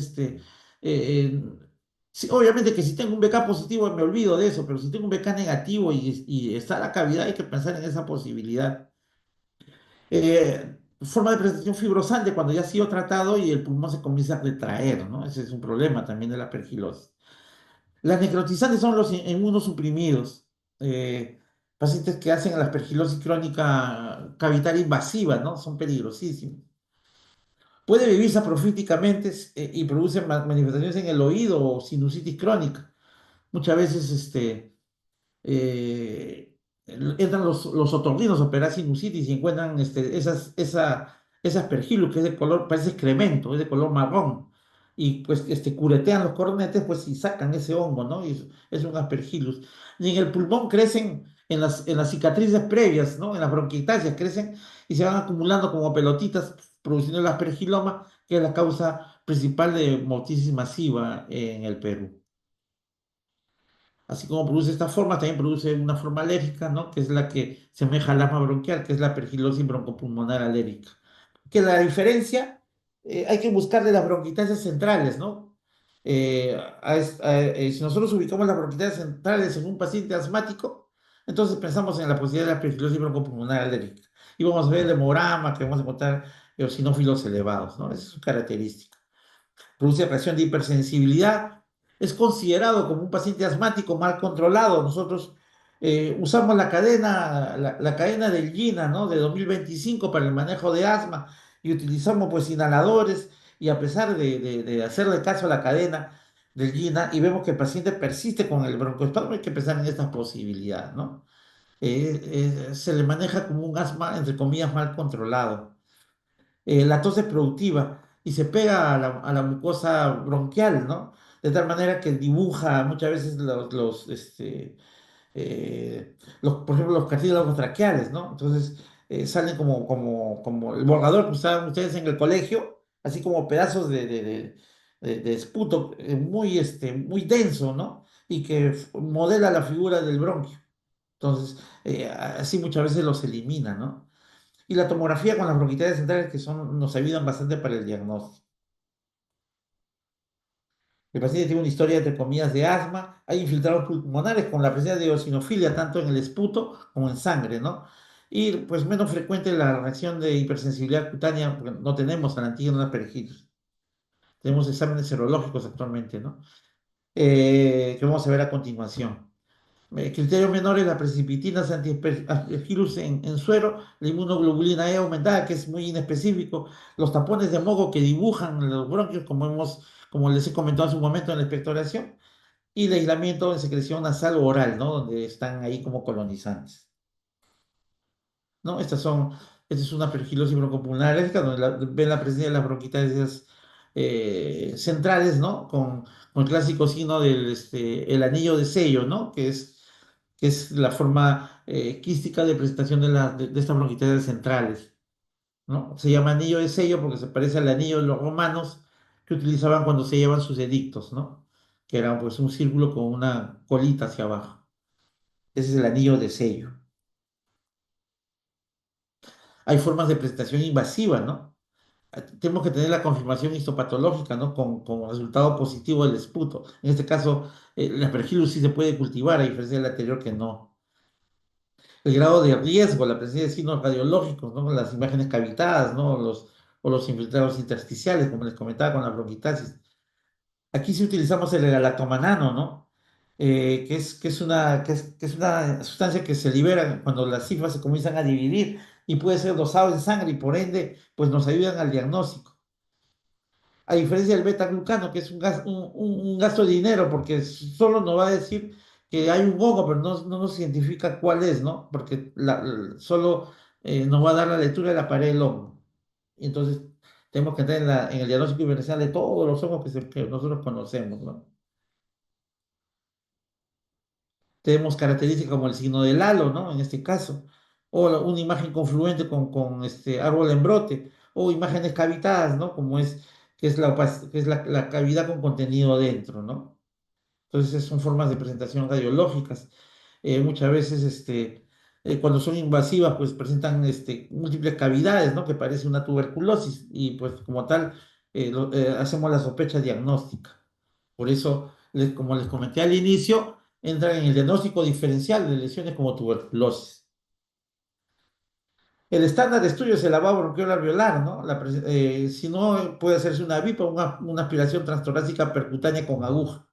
sí, obviamente que si tengo un BK positivo me olvido de eso, pero si tengo un BK negativo y está la cavidad, hay que pensar en esa posibilidad. Forma de presentación fibrosante cuando ya ha sido tratado y el pulmón se comienza a retraer, ¿no? Ese es un problema también de la pergilosis. Las necrotizantes son los inmunosuprimidos, pacientes que hacen la aspergilosis crónica cavitaria invasiva, ¿no? Son peligrosísimos. Puede vivir saprofíticamente y produce manifestaciones en el oído o sinusitis crónica. Muchas veces eh, entran los otorrinos a operar sinusitis y encuentran esas pergilus que es de color, parece excremento, es de color marrón. Y pues curetean los cornetes pues y sacan ese hongo, ¿no? Y es un aspergillus. Y en el pulmón crecen en las cicatrices previas, ¿no? En las bronquiectasias crecen y se van acumulando como pelotitas, produciendo el aspergiloma, que es la causa principal de motitis masiva en el Perú. Así como produce esta forma, también produce una forma alérgica, ¿no? Que es la que semeja al asma bronquial, que es la pergilosis broncopulmonar alérgica. Que la diferencia, hay que buscarle las bronquitasias centrales, ¿no? Si nosotros ubicamos las bronquitasias centrales en un paciente asmático, entonces pensamos en la posibilidad de la pergilosis broncopulmonar alérgica. Y vamos a ver el hemograma, que vamos a encontrar eosinófilos elevados, ¿no? Esa es su característica. Produce reacción de hipersensibilidad, es considerado como un paciente asmático mal controlado. Nosotros usamos la cadena del GINA, ¿no? De 2025 para el manejo de asma y utilizamos pues inhaladores y a pesar de hacerle caso a la cadena del GINA y vemos que el paciente persiste con el broncoespasmo, hay que pensar en esta posibilidad, ¿no? Se le maneja como un asma, entre comillas, mal controlado. La tos es productiva y se pega a la mucosa bronquial, ¿no? De tal manera que dibuja muchas veces por ejemplo, los cartílagos traqueales, ¿no? Entonces salen como el borrador que usaban ustedes en el colegio, así como pedazos de esputo muy denso, ¿no? Y que modela la figura del bronquio. Entonces, así muchas veces los elimina, ¿no? Y la tomografía con las bronquitis centrales nos ayudan bastante para el diagnóstico. El paciente tiene una historia, entre comillas, de asma, hay infiltrados pulmonares con la presencia de eosinofilia tanto en el esputo como en sangre, ¿no? Y pues menos frecuente la reacción de hipersensibilidad cutánea, porque no tenemos al antígeno aspergillus. Tenemos exámenes serológicos actualmente, ¿no? Que vamos a ver a continuación. Criterios menores, la precipitinas antiaspergillus en suero, la inmunoglobulina E aumentada, que es muy inespecífico, los tapones de moco que dibujan los bronquios, como les he comentado hace un momento en la expectoración, y el aislamiento en secreción nasal o oral, ¿no? Donde están ahí como colonizantes, ¿no? Esta es una pergilosis broncopulmonar alérgica, donde ven la presencia de las bronquitis centrales, ¿no? Con el clásico signo el anillo de sello, ¿no? Que es la forma quística de presentación de estas bronquitis centrales, ¿no? Se llama anillo de sello porque se parece al anillo de los romanos que utilizaban cuando se llevan sus edictos, ¿no? Que era pues un círculo con una colita hacia abajo. Ese es el anillo de sello. Hay formas de presentación invasiva, ¿no? Tenemos que tener la confirmación histopatológica, ¿no? Con resultado positivo del esputo. En este caso, la aspergillus sí se puede cultivar, a diferencia del anterior que no. El grado de riesgo, la presencia de signos radiológicos, ¿no? Las imágenes cavitadas, ¿no? O los infiltrados intersticiales, como les comentaba con la bronquitasis. Aquí sí utilizamos el galactomanano, ¿no? Que es una sustancia que se libera cuando las cifras se comienzan a dividir y puede ser dosado en sangre y por ende, pues nos ayudan al diagnóstico. A diferencia del beta-glucano, que es un gasto de dinero, porque solo nos va a decir que hay un hongo, pero no nos identifica cuál es, ¿no? Porque solo nos va a dar la lectura de la pared del hongo. Y entonces tenemos que entrar en el diagnóstico universal de todos los hongos que nosotros conocemos, ¿no? Tenemos características como el signo del halo, ¿no? En este caso, o una imagen confluente con este árbol en brote, o imágenes cavitadas, ¿no? Como es, que es la cavidad con contenido dentro, ¿no? Entonces son formas de presentación radiológicas. Muchas veces, cuando son invasivas, pues presentan múltiples cavidades, ¿no? Que parece una tuberculosis y pues como tal, hacemos la sospecha diagnóstica. Por eso, como les comenté al inicio, entran en el diagnóstico diferencial de lesiones como tuberculosis. El estándar de estudio es el lavado bronquial alveolar, ¿no? Si no, puede hacerse una VIP o una aspiración transtorácica percutánea con aguja,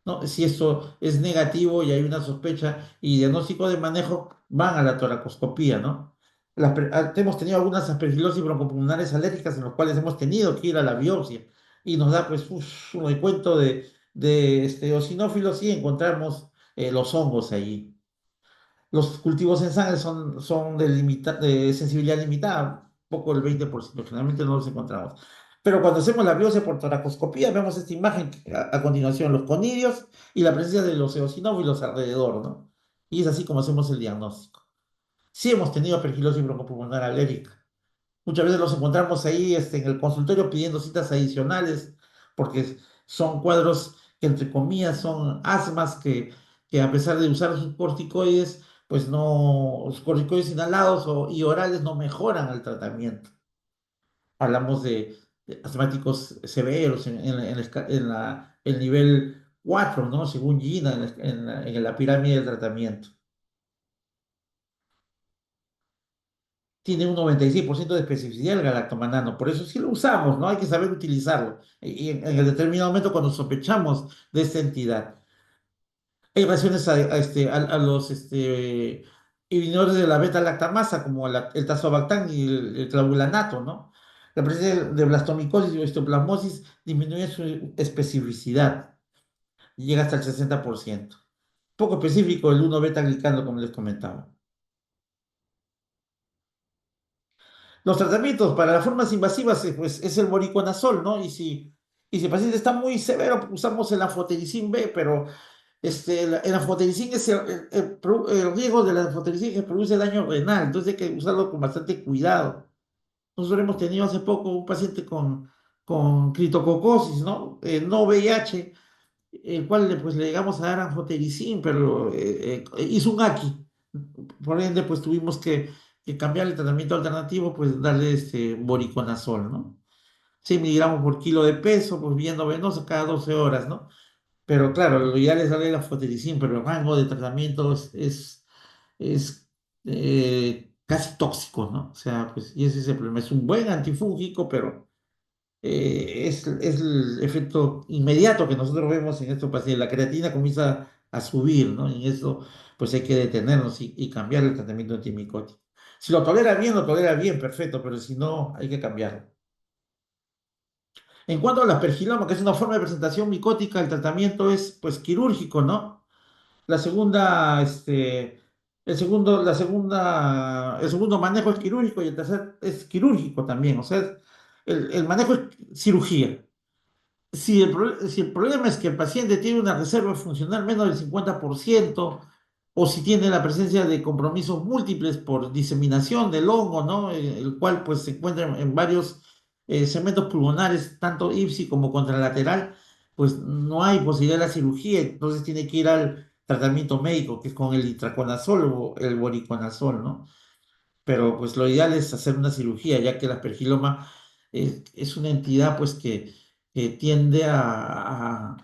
¿no? Si esto es negativo y hay una sospecha y diagnóstico de manejo, van a la toracoscopía, ¿no? Hemos tenido algunas aspergilosis broncopulmonares alérgicas en las cuales hemos tenido que ir a la biopsia y nos da pues un recuento de eosinófilos y encontramos los hongos allí. Los cultivos en sangre son de sensibilidad limitada, poco el 20%, generalmente no los encontramos. Pero cuando hacemos la biopsia por toracoscopía, vemos esta imagen a continuación, los conidios y la presencia de los eosinófilos alrededor, ¿no? Y es así como hacemos el diagnóstico. Sí hemos tenido perfilosis broncopulmonar alérgica. Muchas veces los encontramos ahí en el consultorio pidiendo citas adicionales porque son cuadros que entre comillas son asmas que a pesar de usar sus corticoides, pues no, los corticoides inhalados y orales no mejoran el tratamiento. Hablamos de asmáticos severos el nivel 4, ¿no? Según Gina, en la pirámide del tratamiento. Tiene un 96% de especificidad el galactomanano, por eso sí lo usamos, ¿no? Hay que saber utilizarlo. Y en el determinado momento cuando sospechamos de esta entidad. Hay reacciones a los inhibidores de la beta-lactamasa, como el tazobactam y el clavulanato, ¿no? La presencia de blastomicosis y histoplasmosis disminuye su especificidad, llega hasta el 60%. Poco específico el 1-beta-glicano, como les comentaba. Los tratamientos para las formas invasivas pues, es el voriconazol, ¿no? Y si el paciente está muy severo, pues, usamos el anfotericin B, pero el anfotericin es el riesgo del anfotericin que produce daño renal, entonces hay que usarlo con bastante cuidado. Nosotros hemos tenido hace poco un paciente con criptococosis, ¿no? No VIH, el cual pues, le llegamos a dar anfotericin, pero hizo un AQI. Por ende, pues tuvimos que cambiar el tratamiento alternativo, pues darle voriconazol, ¿no? 100 miligramos por kilo de peso, pues viendo venoso cada 12 horas, ¿no? Pero claro, lo ideal es darle la fotericin, pero el rango de tratamiento es casi tóxico, ¿no? O sea, pues, y ese es el problema. Es un buen antifúngico, pero es el efecto inmediato que nosotros vemos en estos pacientes. La creatina comienza a subir, ¿no? Y en eso, pues hay que detenernos y cambiar el tratamiento antimicótico. Si lo tolera bien, perfecto, pero si no, hay que cambiarlo. En cuanto a la aspergiloma, que es una forma de presentación micótica, el tratamiento es, pues, quirúrgico, ¿no? La segunda, el segundo manejo es quirúrgico y el tercer es quirúrgico también. O sea, el manejo es cirugía. Si el problema es que el paciente tiene una reserva funcional menos del 50%, o si tiene la presencia de compromisos múltiples por diseminación del hongo, ¿no? El cual pues se encuentra en varios segmentos pulmonares, tanto ipsi como contralateral, pues no hay posibilidad de la cirugía, entonces tiene que ir al tratamiento médico, que es con el itraconazol o el voriconazol, ¿no? Pero pues lo ideal es hacer una cirugía, ya que la aspergiloma es una entidad pues que tiende a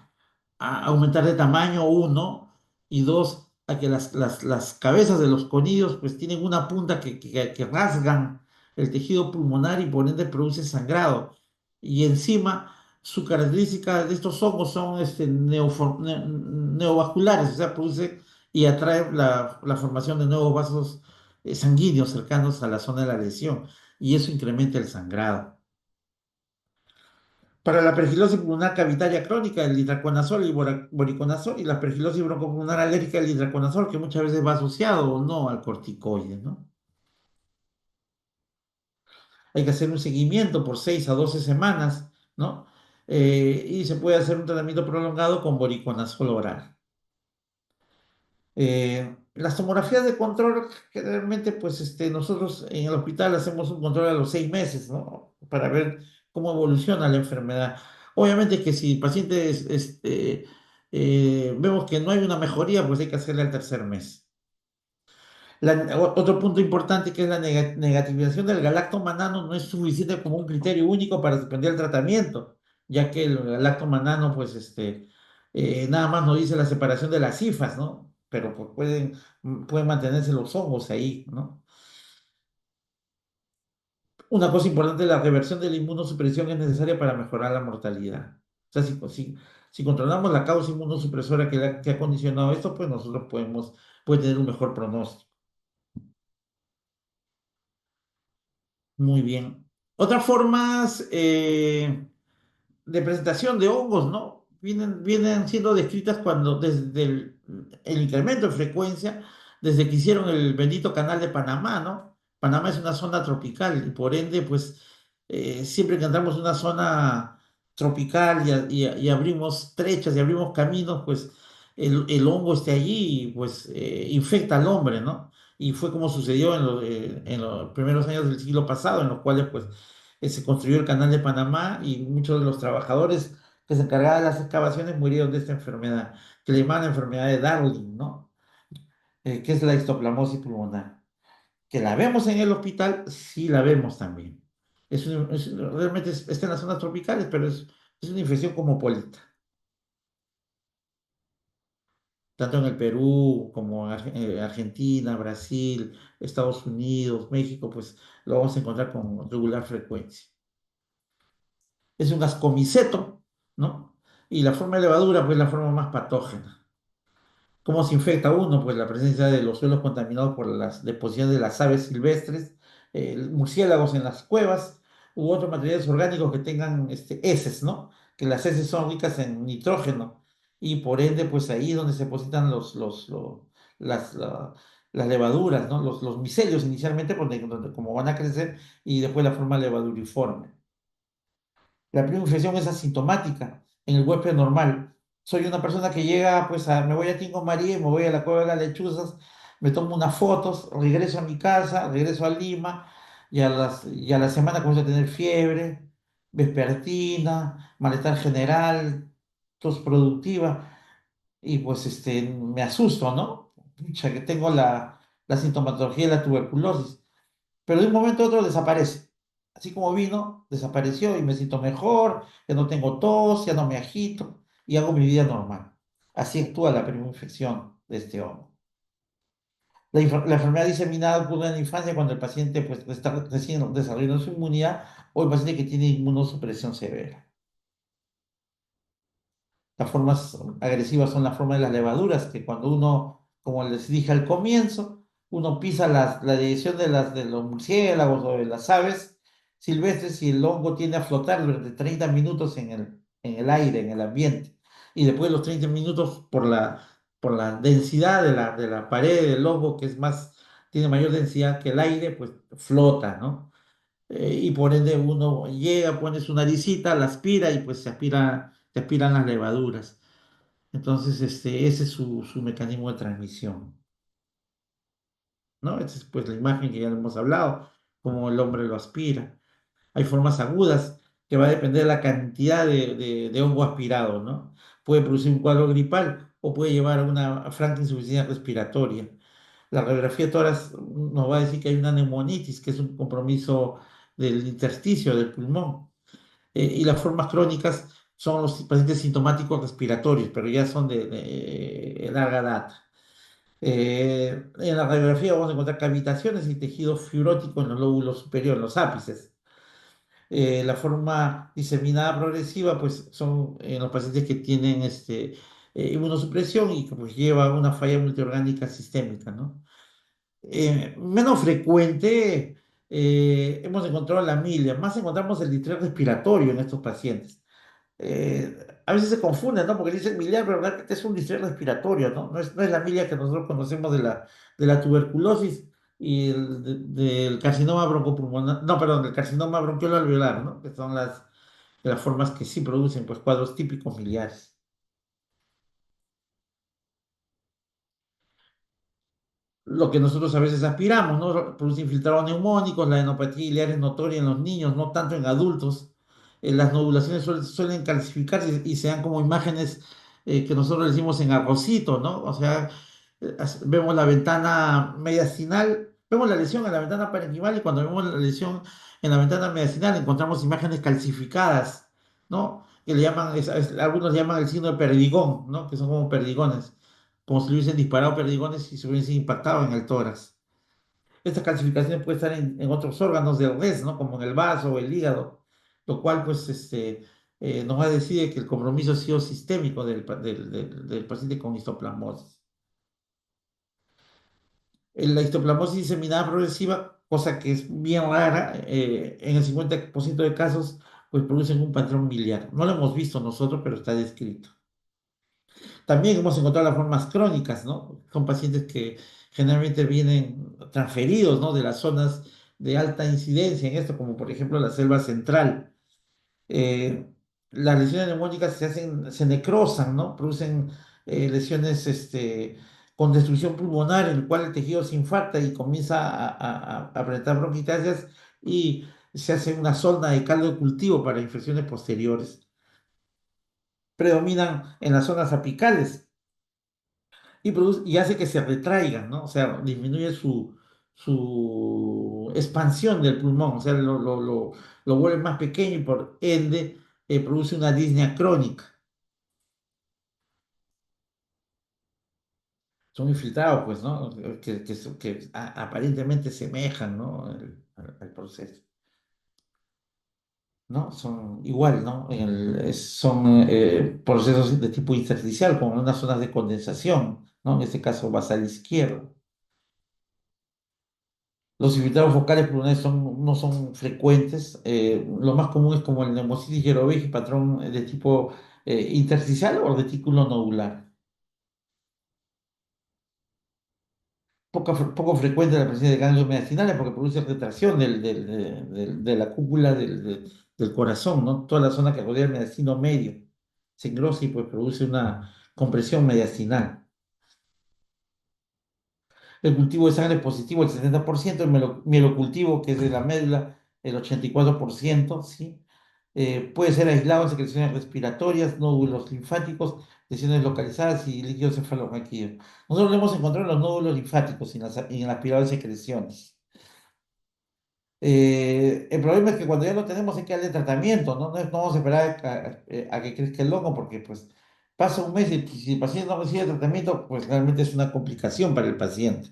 aumentar de tamaño, uno, y dos, a que las cabezas de los conidios pues tienen una punta que rasgan el tejido pulmonar y por ende produce sangrado. Y encima, su característica de estos hongos son neovasculares, o sea, produce y atrae la formación de nuevos vasos sanguíneos cercanos a la zona de la lesión, y eso incrementa el sangrado. Para la perfilosis pulmonar cavitaria crónica, el itraconazol y voriconazol, y la perfilosis broncopulmonar alérgica, el itraconazol, que muchas veces va asociado o no al corticoide, ¿no? Hay que hacer un seguimiento por 6 a 12 semanas, ¿no? Y se puede hacer un tratamiento prolongado con voriconazol oral. Las tomografías de control, generalmente, pues nosotros en el hospital hacemos un control a los 6 meses, ¿no? Para ver cómo evoluciona la enfermedad. Obviamente que si el paciente vemos que no hay una mejoría, pues hay que hacerle al tercer mes. Otro punto importante que es la negativización del galactomanano no es suficiente como un criterio único para suspender el tratamiento, ya que el galactomanano, pues, nada más nos dice la separación de las cifras, ¿no? Pero pues pueden mantenerse los hongos ahí, ¿no? Una cosa importante, la reversión de la inmunosupresión es necesaria para mejorar la mortalidad. O sea, si controlamos la causa inmunosupresora que ha condicionado esto, pues nosotros puede tener un mejor pronóstico. Muy bien. Otras formas de presentación de hongos, ¿no? Vienen siendo descritas cuando desde el incremento de frecuencia, desde que hicieron el bendito canal de Panamá, ¿no? Panamá es una zona tropical y por ende, pues, siempre que entramos en una zona tropical y abrimos trechas y abrimos caminos, pues el hongo esté allí y pues infecta al hombre, ¿no? Y fue como sucedió en los primeros años del siglo pasado, en los cuales pues se construyó el canal de Panamá y muchos de los trabajadores que se encargaban de las excavaciones murieron de esta enfermedad, que le llaman la enfermedad de Darling, ¿no? Que es la histoplasmosis pulmonar. Que la vemos en el hospital, sí la vemos también. Realmente está en las zonas tropicales, pero es una infección cosmopolita. Tanto en el Perú como en Argentina, Brasil, Estados Unidos, México, pues lo vamos a encontrar con regular frecuencia. Es un ascomiceto, ¿no? Y la forma de levadura, pues la forma más patógena. ¿Cómo se infecta uno? Pues la presencia de los suelos contaminados por las deposiciones de las aves silvestres, murciélagos en las cuevas, u otros materiales orgánicos que tengan heces, ¿no? Que las heces son ricas en nitrógeno y por ende, pues ahí es donde se depositan las, la- las levaduras, ¿no? Los micelios inicialmente, como van a crecer, y después la forma levaduriforme. La primera infección es asintomática en el huésped normal. Soy una persona que llega, pues, me voy a Tingo María, me voy a la Cueva de las Lechuzas, me tomo unas fotos, regreso a mi casa, regreso a Lima, y a la semana comienzo a tener fiebre, vespertina, malestar general, tos productiva, y pues me asusto, ¿no? Pucha, que tengo la sintomatología de la tuberculosis, pero de un momento a otro desaparece. Así como vino, desapareció y me siento mejor, ya no tengo tos, ya no me agito y hago mi vida normal. Así actúa la primera infección de este hongo. La enfermedad diseminada ocurre en la infancia cuando el paciente pues, está recién desarrollando su inmunidad o el paciente que tiene inmunosupresión severa. Las formas agresivas son las formas de las levaduras, que cuando uno, como les dije al comienzo, uno pisa la dirección de los murciélagos o de las aves silvestres y el hongo tiende a flotar durante 30 minutos en el aire, en el ambiente. Y después de los 30 minutos, por la densidad de la pared del hongo, que tiene mayor densidad que el aire, pues flota, ¿no? Y por ende uno llega, pone su naricita, la aspira y pues se aspiran las levaduras. Entonces, ese es su mecanismo de transmisión, ¿no? Esa es pues la imagen que ya hemos hablado, cómo el hombre lo aspira. Hay formas agudas que va a depender de la cantidad de hongo aspirado, ¿no? Puede producir un cuadro gripal o puede llevar a una franca insuficiencia respiratoria. La radiografía de tórax nos va a decir que hay una neumonitis, que es un compromiso del intersticio del pulmón. Y las formas crónicas son los pacientes sintomáticos respiratorios, pero ya son de larga data. En la radiografía vamos a encontrar cavitaciones y tejido fibrótico en los lóbulos superiores, en los ápices. La forma diseminada progresiva, pues son en los pacientes que tienen inmunosupresión y que pues lleva una falla multiorgánica sistémica, ¿no? Menos frecuente, hemos encontrado la milia, más encontramos el distrés respiratorio en estos pacientes. A veces se confunden, ¿no? Porque dicen miliar, pero realmente es un distrés respiratorio, ¿no? No es la milia que nosotros conocemos de la tuberculosis y del carcinoma broncopulmonar, no, perdón, del carcinoma bronquiolo alveolar, ¿no? Que son las formas que sí producen, pues, cuadros típicos miliares. lo que nosotros a veces aspiramos, ¿no? Produce infiltrados neumónicos, la enopatía ileal es notoria en los niños, no tanto en adultos. Las nodulaciones suelen calcificarse y se dan como imágenes que nosotros le decimos en arrocito, ¿no? O sea, vemos la ventana mediastinal, vemos la lesión en la ventana parenquimal y cuando vemos la lesión en la ventana mediastinal encontramos imágenes calcificadas, ¿no? Que le llaman, algunos le llaman el signo de perdigón, ¿no? Que son como perdigones, como si le hubiesen disparado perdigones y se hubiesen impactado en el tórax. Estas calcificaciones pueden estar en otros órganos del res, ¿no? Como en el vaso o el hígado, lo cual pues nos va a decir que el compromiso ha sido sistémico del paciente con histoplasmosis. La histoplasmosis diseminada progresiva, cosa que es bien rara, en el 50% de casos, pues producen un patrón miliar. No lo hemos visto nosotros, pero está descrito. También hemos encontrado las formas crónicas, ¿no? Son pacientes que generalmente vienen transferidos, ¿no? De las zonas de alta incidencia en esto, como por ejemplo la selva central. Eh, las lesiones neumónicas se necrosan, ¿no? Producen lesiones con destrucción pulmonar, en el cual el tejido se infarta y comienza a presentar bronquiectasias y se hace una zona de caldo de cultivo para infecciones posteriores. Predominan en las zonas apicales y hace que se retraigan, ¿no? O sea, disminuye su expansión del pulmón, o sea, lo vuelve más pequeño y por ende produce una disnea crónica. Son infiltrados, pues, ¿no? Que aparentemente semejan, ¿no? Al proceso, ¿no? Son igual, ¿no? Son procesos de tipo intersticial, como en unas zonas de condensación, ¿no? En este caso basal izquierdo. Los infiltrados focales pulmonares no son frecuentes. Lo más común es como el neumocitis jeroveji, patrón de tipo intersticial o retículo nodular. Poco frecuente la presencia de ganglios mediastinales porque produce retracción de la cúpula del corazón, ¿no? Toda la zona que rodea el mediastino medio se engrosa y pues produce una compresión mediastinal. El cultivo de sangre positivo el 70%, el mielocultivo, que es de la médula, el 84%, ¿sí? Puede ser aislado en secreciones respiratorias, nódulos linfáticos, lesiones localizadas y líquidos cefalorraquídeos. Nosotros lo hemos encontrado en los nódulos linfáticos y en las aspiradas secreciones. El problema es que cuando ya lo tenemos hay que darle tratamiento, ¿no? No vamos a esperar a que crezca el hongo porque pues pasa un mes y si el paciente no recibe tratamiento, pues realmente es una complicación para el paciente.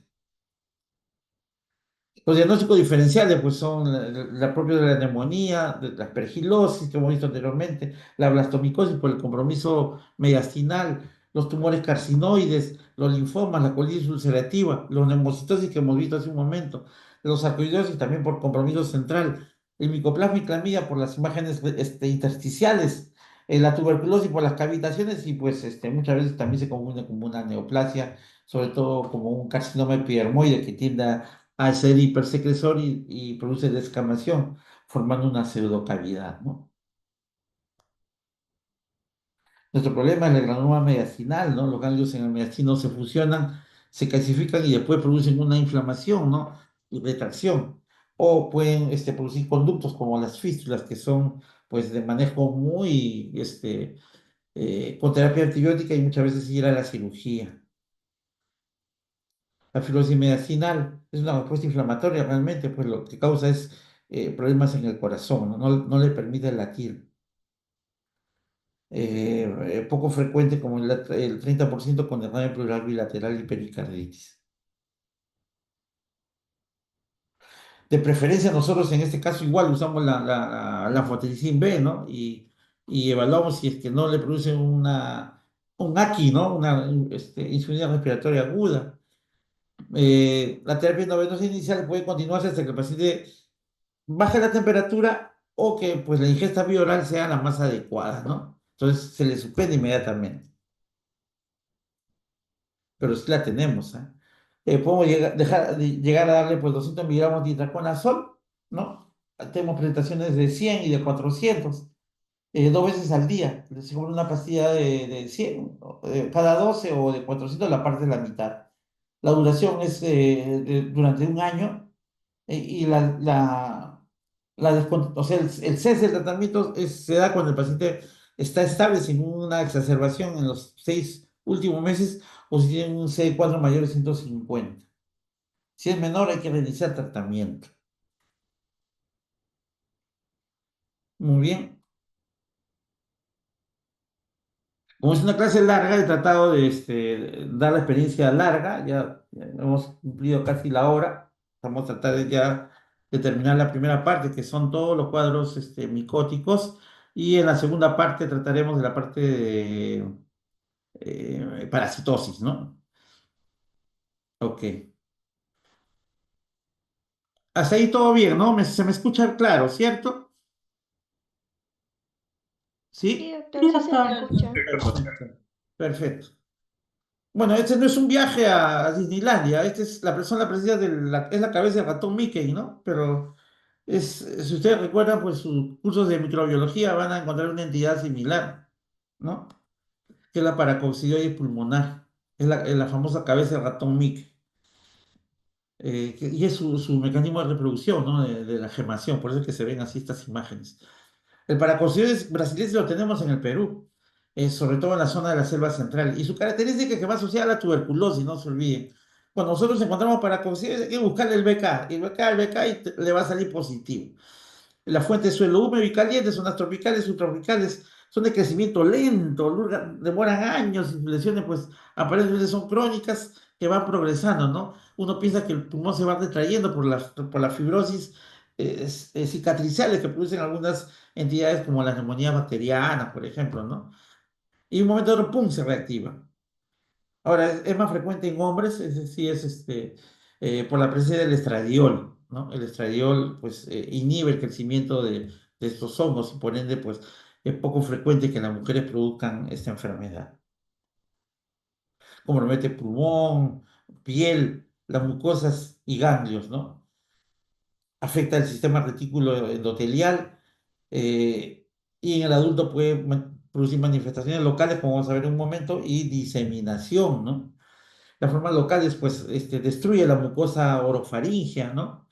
Los diagnósticos diferenciales pues son la propia de la neumonía, de la aspergilosis que hemos visto anteriormente, la blastomicosis por el compromiso mediastinal, los tumores carcinoides, los linfomas, la colitis ulcerativa, los neumocitosis que hemos visto hace un momento, los sarcoidosis también por compromiso central, el micoplasma y clamidia por las imágenes intersticiales, la tuberculosis por las cavitaciones y pues muchas veces también se confunde como una neoplasia, sobre todo como un carcinoma epidermoide que tiende a ser hipersecresor y produce descamación, formando una pseudocavidad, ¿no? Nuestro problema es el granuloma mediastinal, ¿no? Los ganglios en el mediastino se fusionan, se calcifican y después producen una inflamación, ¿no? Y retracción. O pueden producir conductos como las fístulas, que son, pues, de manejo muy, con terapia antibiótica y muchas veces ir a la cirugía. La fibrosis mediastinal es una respuesta inflamatoria realmente, pues lo que causa es problemas en el corazón, ¿no? No le permite latir. Poco frecuente como el 30% con derrame pleural bilateral y pericarditis. De preferencia nosotros en este caso igual usamos la anfotericin B, ¿no? Y evaluamos si es que no le produce un AQI, ¿no? Una insuficiencia respiratoria aguda. La terapia endovenosa inicial puede continuarse hasta que el paciente baje la temperatura o que pues la ingesta bioral sea la más adecuada, ¿no? Entonces se le suspende inmediatamente, pero sí la tenemos, ¿eh? Podemos llegar a darle pues 200 miligramos de itraconazol, ¿no? Tenemos presentaciones de 100 y de 400, 2 veces al día. Si una pastilla de 100, cada 12 o de 400 la parte de la mitad. La duración es durante un año y o sea, el cese del tratamiento se da cuando el paciente está estable sin una exacerbación en los 6 últimos meses o si tiene un CD4 mayor de 150. Si es menor, hay que reiniciar tratamiento. Muy bien. Como es una clase larga, he tratado de dar la experiencia larga, ya hemos cumplido casi la hora. Vamos a tratar de ya de terminar la primera parte, que son todos los cuadros micóticos, y en la segunda parte trataremos de la parte de parasitosis, ¿no? Ok. Hasta ahí todo bien, ¿no? Se me escucha claro, ¿cierto? Sí, ¿Sí? doctor, sí se le escucha. Perfecto. Perfecto. Bueno, este no es un viaje a Disneylandia, este es la persona precisa es la cabeza del ratón Mickey, ¿no? Pero si ustedes recuerdan, pues sus cursos de microbiología van a encontrar una entidad similar, ¿no? Que es la paracoccidioides pulmonar, es la famosa cabeza del ratón Mickey, y es su mecanismo de reproducción, ¿no? De la gemación, por eso es que se ven así estas imágenes. El paracocioides brasileño lo tenemos en el Perú, sobre todo en la zona de la selva central. Y su característica es que va asociada a la tuberculosis, no se olviden. Cuando nosotros encontramos paracocioides, hay que buscarle el BK. El BK y le va a salir positivo. La fuente de suelo húmedo y caliente, zonas tropicales, subtropicales, son de crecimiento lento, demoran años, y sus lesiones pues aparentemente son crónicas que van progresando, ¿no? Uno piensa que el pulmón se va retrayendo por la fibrosis cicatriciales que producen algunas entidades como la neumonía bacteriana, por ejemplo, ¿no? Y de un momento a otro, ¡pum!, se reactiva. Ahora, es más frecuente en hombres, es decir, por la presencia del estradiol, ¿no? El estradiol, pues, inhibe el crecimiento de estos hongos y por ende, pues, es poco frecuente que las mujeres produzcan esta enfermedad. Compromete pulmón, piel, las mucosas y ganglios, ¿no? Afecta el sistema retículo endotelial y en el adulto puede producir manifestaciones locales, como vamos a ver en un momento, y diseminación, ¿no? Las formas locales, pues, destruye la mucosa orofaringea, ¿no?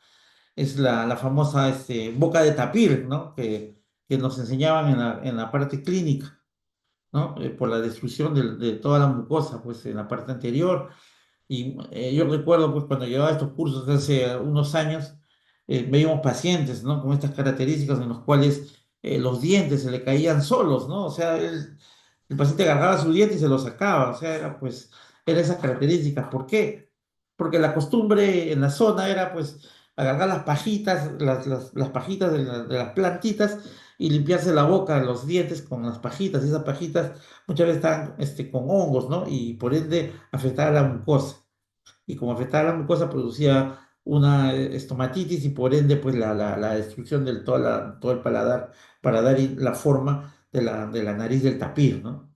Es la famosa boca de tapir, ¿no? Que nos enseñaban en la parte clínica, ¿no? Por la destrucción de toda la mucosa, pues, en la parte anterior. Y yo recuerdo, pues, cuando llevaba estos cursos hace unos años, veíamos pacientes, ¿no? Con estas características en los cuales los dientes se le caían solos, ¿no? O sea, el paciente agarraba su diente y se lo sacaba, o sea, era esas características. ¿Por qué? Porque la costumbre en la zona era, pues, agarrar las pajitas, las pajitas de las plantitas y limpiarse la boca, los dientes con las pajitas, y esas pajitas muchas veces estaban con hongos, ¿no? Y por ende afectaba la mucosa. Y como afectaba la mucosa, producía una estomatitis y por ende, pues la destrucción de todo el paladar para dar la forma de la nariz del tapir, ¿no?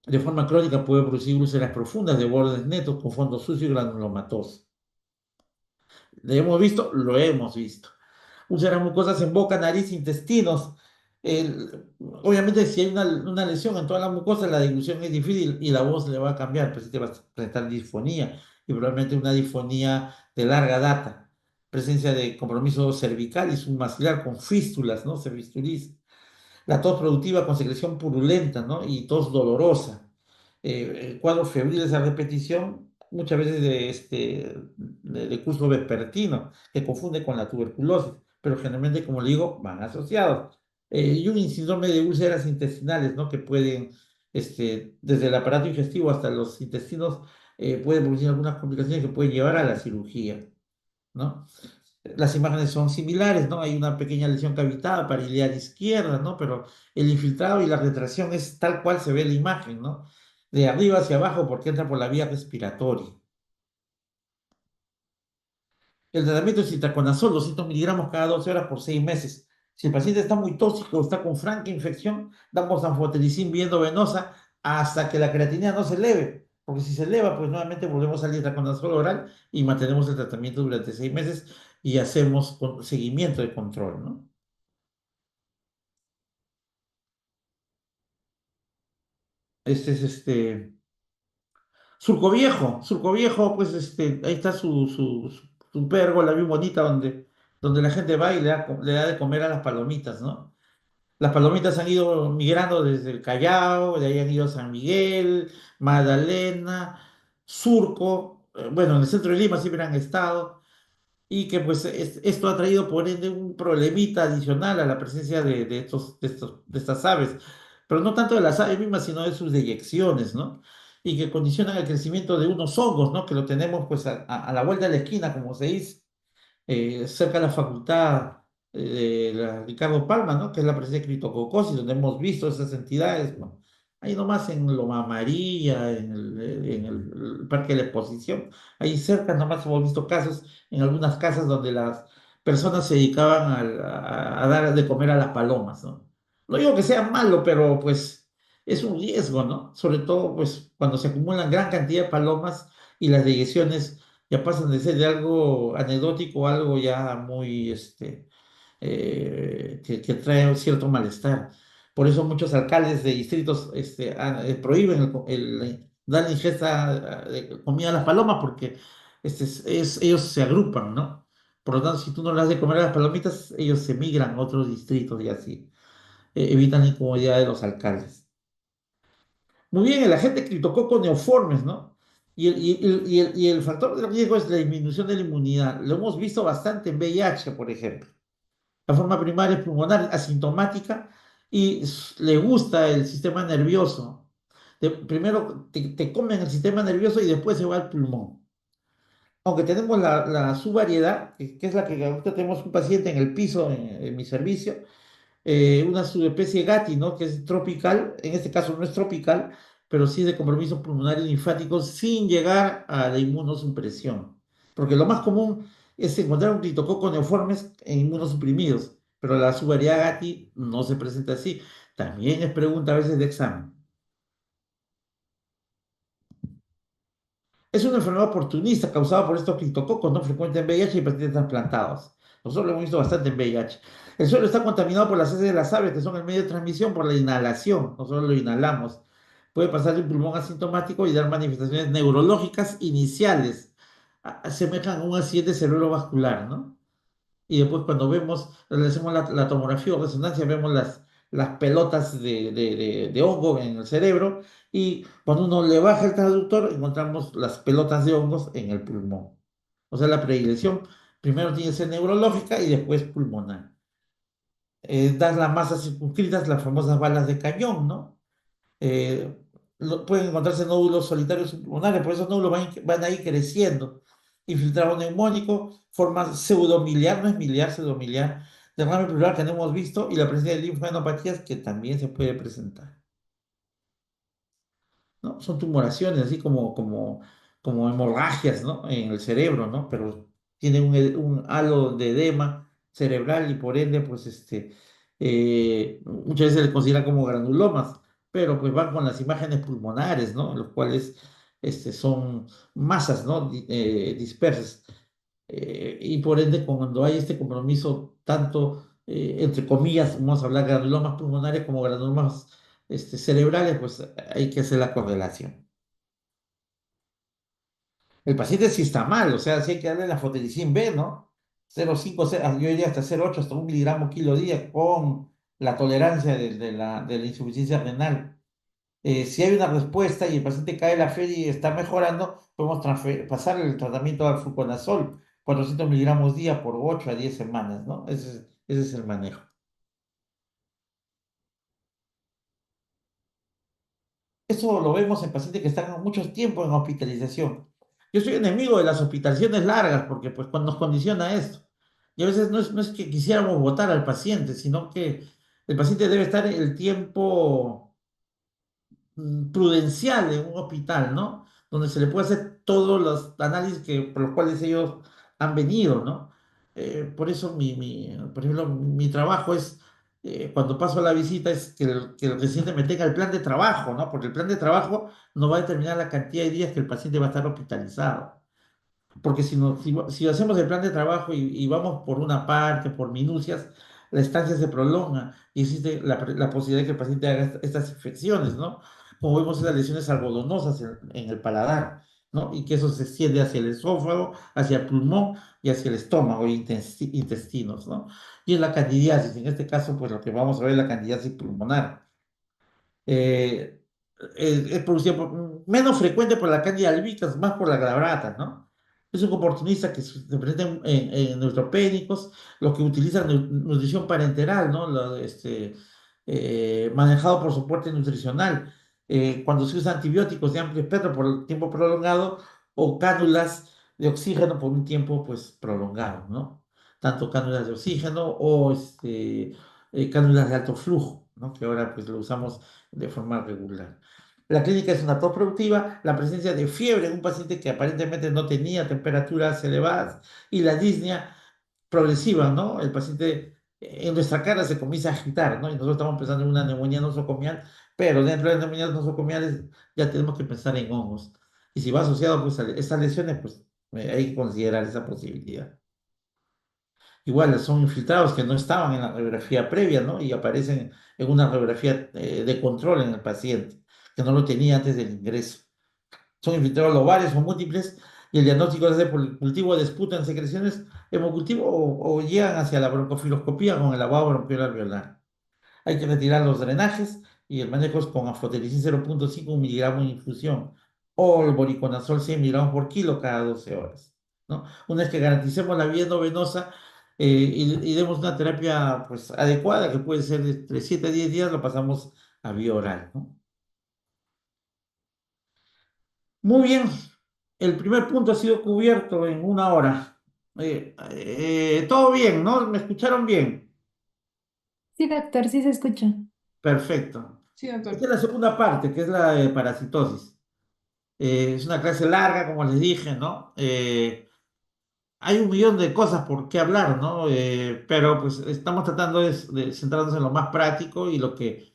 De forma crónica puede producir úlceras profundas de bordes netos con fondo sucio y granulomatoso. ¿Lo hemos visto? Lo hemos visto. Úlceras mucosas en boca, nariz, intestinos. Obviamente, si hay una lesión en toda la mucosa, la dilución es difícil y la voz le va a cambiar, pues sí te va a presentar disfonía y probablemente una disfonía de larga data. Presencia de compromiso cervical y submaxilar con fístulas, ¿no? Se fistuliza. La tos productiva con secreción purulenta, ¿no? Y tos dolorosa. Cuadros febriles a repetición, muchas veces de curso vespertino, que confunde con la tuberculosis, pero generalmente, como le digo, van asociados. Y un síndrome de úlceras intestinales, ¿no? Que pueden, desde el aparato digestivo hasta los intestinos, pueden producir algunas complicaciones que pueden llevar a la cirugía, ¿no? Las imágenes son similares, ¿no? Hay una pequeña lesión cavitada pariliar izquierda, ¿no? Pero el infiltrado y la retracción es tal cual se ve en la imagen, ¿no? De arriba hacia abajo porque entra por la vía respiratoria. El tratamiento es itraconazol, 200 miligramos cada 12 horas por 6 meses. Si el paciente está muy tóxico o está con franca infección, damos anfotericin vía endovenosa hasta que la creatinina no se eleve. Porque si se eleva, pues nuevamente volvemos al itraconazol oral y mantenemos el tratamiento durante 6 meses y hacemos seguimiento de control, ¿no? Este es Surco Viejo, pues ahí está su pérgola bien bonita donde la gente va y le da de comer a las palomitas, ¿no? Las palomitas han ido migrando desde el Callao, de ahí han ido a San Miguel, Magdalena, Surco, bueno, en el centro de Lima siempre han estado, y que pues esto ha traído por ende un problemita adicional a la presencia de estas aves, pero no tanto de las aves mismas, sino de sus deyecciones, ¿no? Y que condicionan el crecimiento de unos hongos, ¿no? Que lo tenemos pues a la vuelta de la esquina, como se dice cerca de la facultad Ricardo Palma, ¿no? Que es la presencia de criptococosis, donde hemos visto esas entidades, ¿no? Ahí nomás en Loma María, en el Parque de la Exposición, ahí cerca nomás hemos visto casos en algunas casas donde las personas se dedicaban a dar de comer a las palomas, ¿no? No digo que sea malo, pero pues es un riesgo, ¿no? Sobre todo pues cuando se acumulan gran cantidad de palomas y las deyecciones ya pasan de ser de algo anecdótico a algo ya muy, que trae un cierto malestar. Por eso muchos alcaldes de distritos prohíben dar ingesta de comida a las palomas porque ellos se agrupan, ¿no? Por lo tanto, si tú no le das de comer a las palomitas, ellos se migran a otros distritos y así evitan la incomodidad de los alcaldes. Muy bien, el agente criptococo neoformes, ¿no? Y el factor de riesgo es la disminución de la inmunidad. Lo hemos visto bastante en VIH, por ejemplo. La forma primaria es pulmonar, asintomática, y le gusta el sistema nervioso. Primero te comen el sistema nervioso y después se va al pulmón. Aunque tenemos la subvariedad, que es la que ahorita tenemos un paciente en el piso en mi servicio, una subespecie Gatti, ¿no? Que es tropical, en este caso no es tropical, pero sí de compromiso pulmonar y linfático sin llegar a la inmunosupresión. Porque lo más común es encontrar un criptococo neoformes en inmunosuprimidos, pero la subvariedad Gatti no se presenta así. También es pregunta a veces de examen. Es una enfermedad oportunista causada por estos criptococos no frecuentes en VIH y pacientes trasplantados. Nosotros lo hemos visto bastante en VIH. El suelo está contaminado por las heces de las aves, que son el medio de transmisión por la inhalación. Nosotros lo inhalamos. Puede pasar de un pulmón asintomático y dar manifestaciones neurológicas iniciales. Asemejan a un accidente cerebrovascular, ¿no? Y después cuando le hacemos la tomografía o resonancia, vemos las pelotas de hongo en el cerebro y cuando uno le baja el transductor encontramos las pelotas de hongos en el pulmón. O sea, la predilección primero tiene que ser neurológica y después pulmonar. Das las masas circunscritas, las famosas balas de cañón, ¿no? eh, Pueden encontrarse nódulos solitarios subpulmonares, por esos nódulos van a ir creciendo. Infiltrado neumónico, forma pseudomiliar, no es miliar, pseudomiliar, derrame pleural que no hemos visto y la presencia de linfadenopatías que también se puede presentar. ¿No? Son tumoraciones, así como hemorragias, ¿no? En el cerebro, ¿no? Pero tiene un halo de edema cerebral y por ende, pues, muchas veces se le considera como granulomas, pero pues van con las imágenes pulmonares, ¿no? Los cuales, son masas, ¿no? Dispersas. Y por ende, cuando hay este compromiso, tanto, entre comillas, vamos a hablar de granulomas pulmonares como granulomas cerebrales, pues hay que hacer la correlación. El paciente sí está mal, o sea, sí hay que darle la fotericin B, ¿no? 0,5, yo diría hasta 0,8, hasta 1 miligramo kilo día con la tolerancia de la insuficiencia renal. Si hay una respuesta y el paciente cae la feria y está mejorando, podemos pasar el tratamiento al fluconazol, 400 miligramos día por 8 a 10 semanas, ¿no? Ese es el manejo. Eso lo vemos en pacientes que están mucho tiempo en hospitalización. Yo soy enemigo de las hospitalizaciones largas porque pues cuando nos condiciona esto. Y a veces no es que quisiéramos votar al paciente, sino que el paciente debe estar el tiempo prudencial en un hospital, ¿no? Donde se le puede hacer todos los análisis por los cuales ellos han venido, ¿no? Por eso, por ejemplo, mi trabajo es, cuando paso la visita, es que el residente me tenga el plan de trabajo, ¿no? Porque el plan de trabajo no va a determinar la cantidad de días que el paciente va a estar hospitalizado. Porque si hacemos el plan de trabajo y vamos por una parte, por minucias, la estancia se prolonga y existe la posibilidad de que el paciente haga estas infecciones, ¿no? como vemos esas lesiones algodonosas en el paladar, ¿no? Y que eso se extiende hacia el esófago, hacia el pulmón y hacia el estómago e intestinos, ¿no? Y en la candidiasis, en este caso, pues lo que vamos a ver es la candidiasis pulmonar. eh, es producida menos frecuente por la Candida albicans, más por la glabrata, ¿no? Es un oportunista que se presenta en neutropénicos, los que utilizan nutrición parenteral, ¿no? Manejado por soporte nutricional. Cuando se usa antibióticos de amplio espectro por el tiempo prolongado o cánulas de oxígeno por un tiempo pues prolongado, ¿no? Tanto cánulas de oxígeno o cánulas de alto flujo, ¿no? Que ahora pues lo usamos de forma regular. La clínica es una tos productiva, la presencia de fiebre en un paciente que aparentemente no tenía temperaturas elevadas y la disnea progresiva, ¿no? El paciente en nuestra cara se comienza a agitar, ¿no? Y nosotros estamos pensando en una neumonía nosocomial, pero dentro de las neumonías nosocomiales ya tenemos que pensar en hongos. Y si va asociado pues, a estas lesiones, pues hay que considerar esa posibilidad. Igual son infiltrados que no estaban en la radiografía previa, ¿no? Y aparecen en una radiografía de control en el paciente, que no lo tenía antes del ingreso. Son infiltrados lobales o múltiples y el diagnóstico se hace por el cultivo de esputo en secreciones hemocultivo o llegan hacia la broncofiloscopía con el lavado bronquial alveolar. Hay que retirar los drenajes y el manejo es con aflotericin 0,5 miligramos en infusión o el boriconazol 100 miligramos por kilo cada 12 horas, ¿no? Una vez que garanticemos la vía no venosa y demos una terapia pues, adecuada, que puede ser entre 7 a 10 días, lo pasamos a vía oral, ¿no? Muy bien, el primer punto ha sido cubierto en una hora. Todo bien, ¿no? ¿Me escucharon bien? Sí, doctor, sí se escucha. Perfecto. Sí, Esta doctor. es la segunda parte, que es la de parasitosis. Es una clase larga, como les dije, ¿no? Hay un millón de cosas por qué hablar, ¿no? Pero pues estamos tratando de centrarnos en lo más práctico y lo que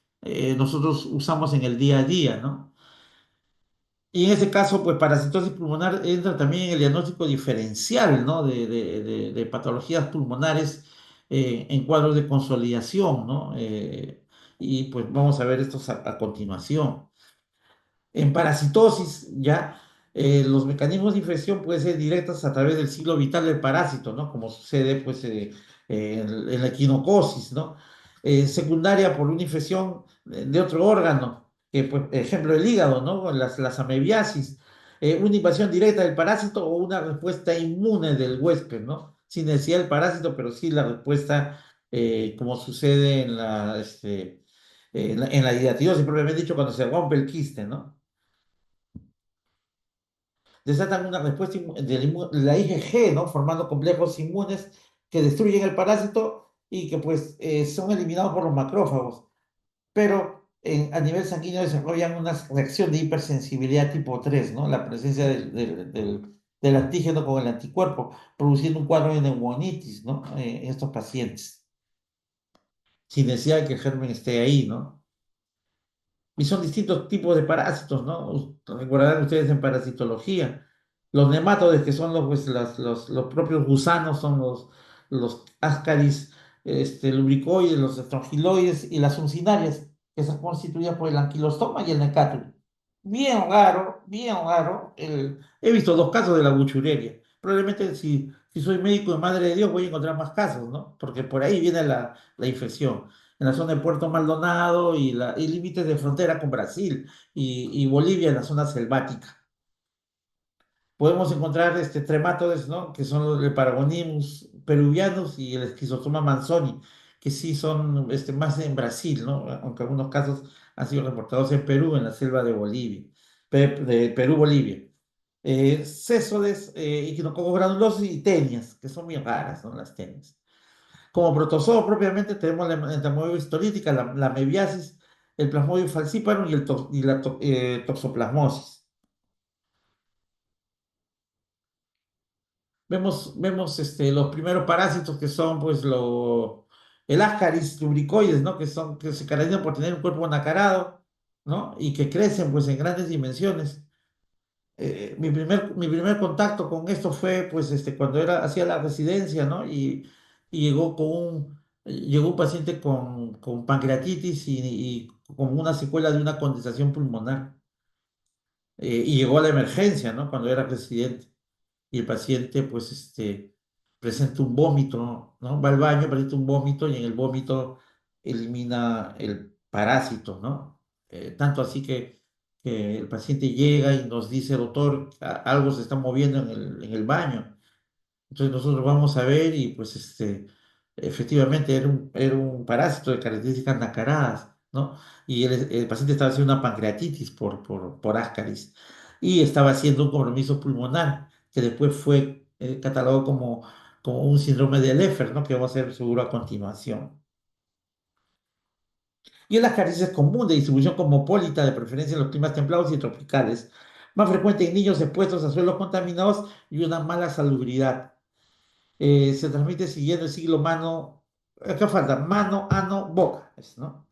nosotros usamos en el día a día, ¿no? Y en ese caso, pues parasitosis pulmonar entra también en el diagnóstico diferencial, ¿no? De patologías pulmonares en cuadros de consolidación, ¿no? Y pues vamos a ver estos a continuación. En parasitosis, ya, los mecanismos de infección pueden ser directos a través del ciclo vital del parásito, ¿no? Como sucede, pues, en la equinocosis, ¿no? Secundaria por una infección de otro órgano, que, pues, ejemplo, el hígado, ¿no? Las amebiasis, una invasión directa del parásito o una respuesta inmune del huésped, ¿no? Sin necesidad del parásito, pero sí la respuesta, como sucede en la hidatidosis, propiamente dicho, cuando se rompe el quiste, ¿no? Desatan una respuesta de la IgG, ¿no? Formando complejos inmunes que destruyen el parásito y que pues son eliminados por los macrófagos, pero a nivel sanguíneo desarrollan una reacción de hipersensibilidad tipo 3, ¿no? La presencia del antígeno con el anticuerpo, produciendo un cuadro de neumonitis, ¿no? En estos pacientes, sin necesidad de que el germen esté ahí, ¿no? Y son distintos tipos de parásitos, ¿no? Recordarán ustedes en parasitología. Los nematodes, que son los propios gusanos, son los ascaris lubricoides, los estrongiloides y las uncinarias, que son constituidas por el anquilostoma y el necátulo. Bien raro. He visto dos casos de la buchureria. Probablemente si soy médico de Madre de Dios voy a encontrar más casos, ¿no? Porque por ahí viene la infección en la zona de Puerto Maldonado y límites de frontera con Brasil y Bolivia en la zona selvática. Podemos encontrar trematodes, ¿no? Que son el Paragonimus peruvianus y el Schizostoma manzoni, que sí son más en Brasil, ¿no? Aunque algunos casos han sido reportados en Perú, en la selva de Bolivia, de Perú-Bolivia. Césodes, Echinococos granulosos y tenias, que son bien raras, ¿no? Las tenias. Como protozoo propiamente tenemos la entamoeba histolítica, la mebiasis, el plasmodium falciparum y la toxoplasmosis. Vemos los primeros parásitos que son pues el Ascaris lubricoides, ¿no? Que se caracterizan por tener un cuerpo nacarado, ¿no? Y que crecen pues en grandes dimensiones. Mi primer contacto con esto fue pues cuando hacía la residencia, ¿no? Y llegó un paciente con pancreatitis y como una secuela de una condensación pulmonar. Y llegó a la emergencia, ¿no? Cuando era residente. Y el paciente, pues, presenta un vómito, ¿no? Va al baño, presenta un vómito y en el vómito elimina el parásito, ¿no? Tanto así que el paciente llega y nos dice, doctor, algo se está moviendo en el baño. Entonces nosotros vamos a ver y pues efectivamente era un parásito de características nacaradas, ¿no? Y el paciente estaba haciendo una pancreatitis por ascaris y estaba haciendo un compromiso pulmonar que después fue catalogado como un síndrome de Leffer, ¿no? Que vamos a ver seguro a continuación. Y el ascaris es común de distribución cosmopolita, de preferencia en los climas templados y tropicales, más frecuente en niños expuestos a suelos contaminados y una mala salubridad. Se transmite siguiendo el siglo mano, acá falta, mano, ano, boca, ¿no?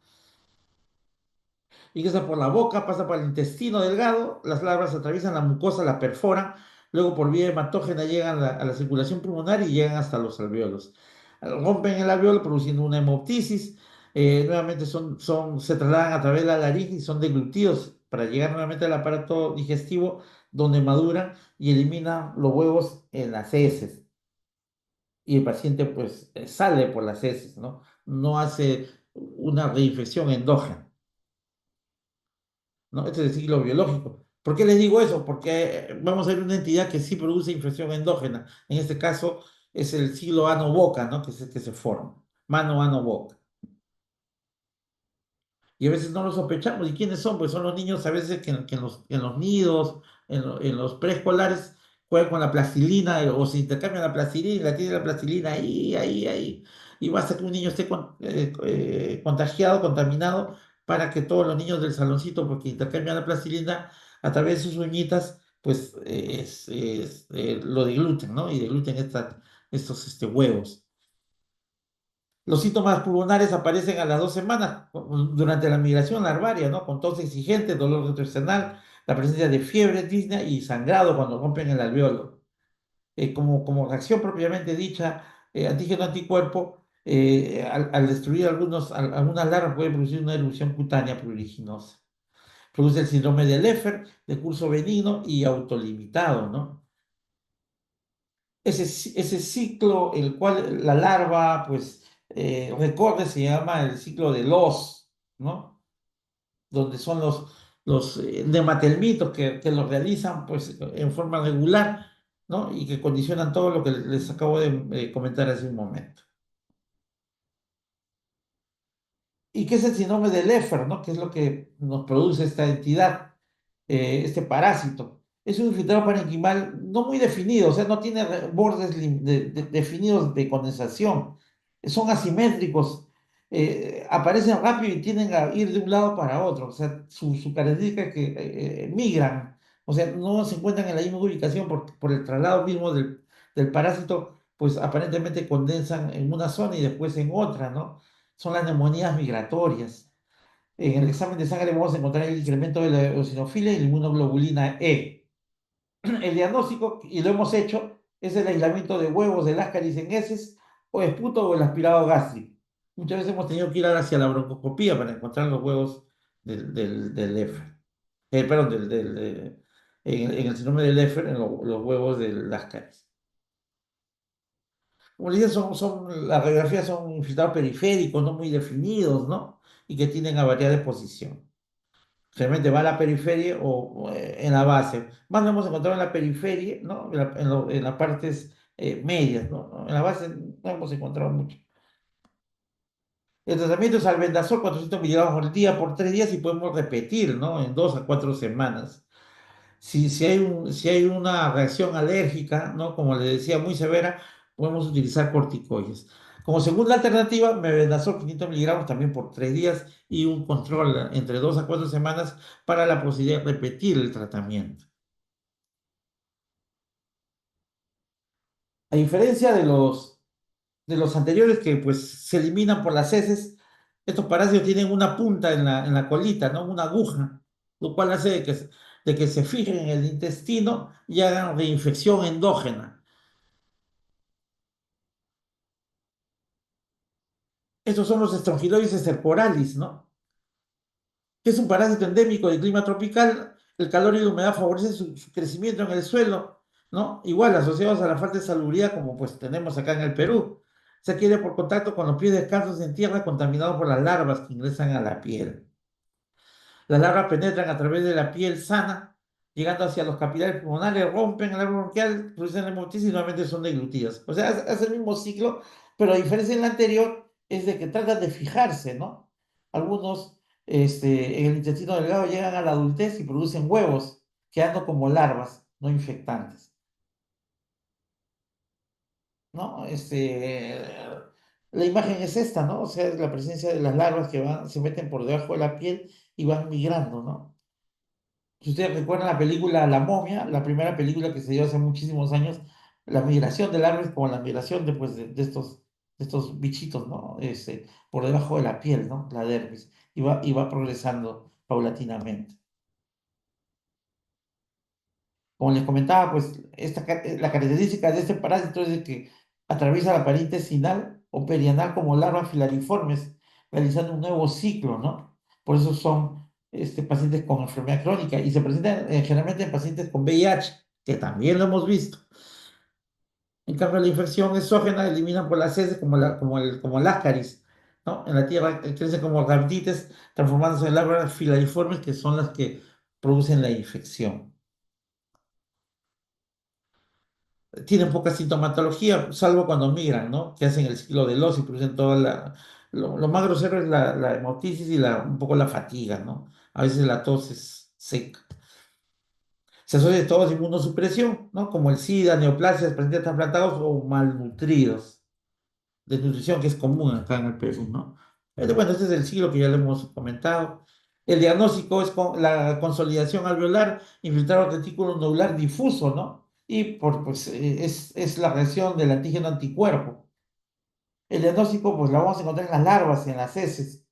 Ingresa por la boca, pasa por el intestino delgado, las larvas atraviesan la mucosa, la perforan, luego por vía hematógena llegan a la circulación pulmonar y llegan hasta los alvéolos. Rompen el alvéolo produciendo una hemoptisis, nuevamente se trasladan a través de la laringe y son deglutidos para llegar nuevamente al aparato digestivo donde maduran y eliminan los huevos en las heces y el paciente pues sale por las heces, ¿no? No hace una reinfección endógena, ¿no? Este es el ciclo biológico. ¿Por qué les digo eso? Porque vamos a ver una entidad que sí produce infección endógena. En este caso es el ciclo ano-boca, ¿no? Que es el que se forma. Mano, ano, boca. Y a veces no lo sospechamos. ¿Y quiénes son? Pues son los niños a veces que en los nidos, en los preescolares, juegan con la plastilina o se intercambian la plastilina y la tiene la plastilina ahí, ahí, ahí. Y basta que un niño esté contagiado, contaminado, para que todos los niños del saloncito, porque intercambian la plastilina a través de sus uñitas, pues lo degluten, ¿no? Y degluten estos huevos. Los síntomas pulmonares aparecen a las 2 semanas durante la migración larvaria, ¿no? Con tos exigente, dolor gastrointestinal, la presencia de fiebre, disnea y sangrado cuando rompen el alveolo. Como reacción propiamente dicha, antígeno-anticuerpo, al destruir algunas larvas puede producir una erupción cutánea pruriginosa. Produce el síndrome de Leffer, de curso benigno y autolimitado, ¿no? Ese ciclo, el cual la larva, pues, recorre, se llama el ciclo de los, ¿no? Donde son los nematelmitos que lo realizan, pues, en forma regular, ¿no? Y que condicionan todo lo que les acabo de comentar hace un momento. ¿Y qué es el síndrome de Leffer, ¿no? ¿Qué es lo que nos produce esta entidad? Este parásito. Es un infiltrado parenquimal no muy definido, o sea, no tiene bordes definidos de condensación. Son asimétricos, aparecen rápido y tienden a ir de un lado para otro. O sea, su característica es que migran, o sea, no se encuentran en la misma ubicación por el traslado mismo del parásito, pues aparentemente condensan en una zona y después en otra, ¿no? Son las neumonías migratorias. En el examen de sangre vamos a encontrar el incremento de la eosinofilia y la inmunoglobulina E. El diagnóstico, y lo hemos hecho, es el aislamiento de huevos del ascaris en heces o esputo o el aspirado gástrico. Muchas veces hemos tenido que ir hacia la broncoscopía para encontrar los huevos del Leffer. Perdón, en el síndrome del Leffer, en los huevos del ascaris. Como les decía, las radiografías son infiltrados periféricos, no muy definidos, ¿no? Y que tienden a variar de posición. Realmente va a la periferia o en la base. Más lo hemos encontrado en la periferia, ¿no? En las partes medias, ¿no? En la base no hemos encontrado mucho. El tratamiento es albendazol, 400 miligramos por día por 3 días y podemos repetir, ¿no? En 2 a 4 semanas. Si hay una reacción alérgica, ¿no? Como le decía, muy severa, podemos utilizar corticoides. Como segunda alternativa, mebendazol 500 miligramos también por 3 días y un control entre 2 a 4 semanas para la posibilidad de repetir el tratamiento. A diferencia de los anteriores que pues se eliminan por las heces, estos parásitos tienen una punta en la colita, ¿no? Una aguja, lo cual hace de que se fijen en el intestino y hagan reinfección endógena. Estos son los Strongyloides estercoralis, ¿no? que es un parásito endémico del clima tropical. El calor y la humedad favorecen su crecimiento en el suelo, ¿no? Igual asociados a la falta de salubridad, como pues tenemos acá en el Perú. Se adquiere por contacto con los pies descalzos en tierra contaminados por las larvas que ingresan a la piel. Las larvas penetran a través de la piel sana, llegando hacia los capilares pulmonares, rompen el árbol bronquial, producen hemoptisis y nuevamente son deglutidas. O sea, hace el mismo ciclo, pero a diferencia del anterior es de que tratan de fijarse, ¿no? Algunos en el intestino delgado llegan a la adultez y producen huevos, quedando como larvas no infectantes, ¿no? La imagen es esta, ¿no? O sea, es la presencia de las larvas que van, se meten por debajo de la piel y van migrando, ¿no? Si ustedes recuerdan la película La Momia, la primera película que se dio hace muchísimos años, la migración del árbol es como la migración de estos bichitos, ¿no? Por debajo de la piel, ¿no? La dermis, y va progresando paulatinamente. Como les comentaba, pues la característica de este parásito es de que atraviesa la pared intestinal o perianal como larvas filariformes, realizando un nuevo ciclo, ¿no? Por eso son pacientes con enfermedad crónica y se presentan generalmente en pacientes con VIH, que también lo hemos visto. En cambio, la infección exógena eliminan por las heces como el ascaris, ¿no? En la tierra crecen como rhabdites, transformándose en larvas filariformes, que son las que producen la infección. Tienen poca sintomatología, salvo cuando migran, ¿no? Que hacen el ciclo del ocio y producen toda la... Lo más grosero es la hemoptisis y un poco la fatiga, ¿no? A veces la tos es seca. Se asocia todo a inmunosupresión, ¿no? Como el SIDA, neoplasias, pacientes trasplantados o malnutridos. Desnutrición que es común acá en el Perú, ¿no? Bueno, este es el siglo que ya lo hemos comentado. El diagnóstico es con la consolidación alveolar, infiltrado retículo nodular difuso, ¿no? Y es la reacción del antígeno anticuerpo. El diagnóstico, pues la vamos a encontrar en las larvas, en las heces.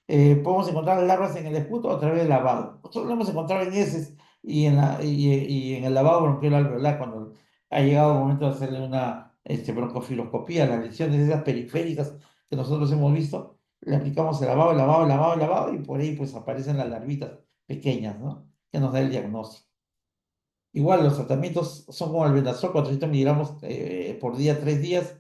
Podemos encontrar las larvas en el esputo a través del lavado. Nosotros lo hemos encontrado en heces y en el lavado bronquial alveolar cuando ha llegado el momento de hacerle una broncofiloscopía, las lesiones esas periféricas que nosotros hemos visto, le aplicamos el lavado, el lavado, el lavado, el lavado y por ahí pues aparecen las larvitas pequeñas, ¿no? Que nos da el diagnóstico. Igual los tratamientos son como el Bendazol, 400 miligramos por día, 3 días,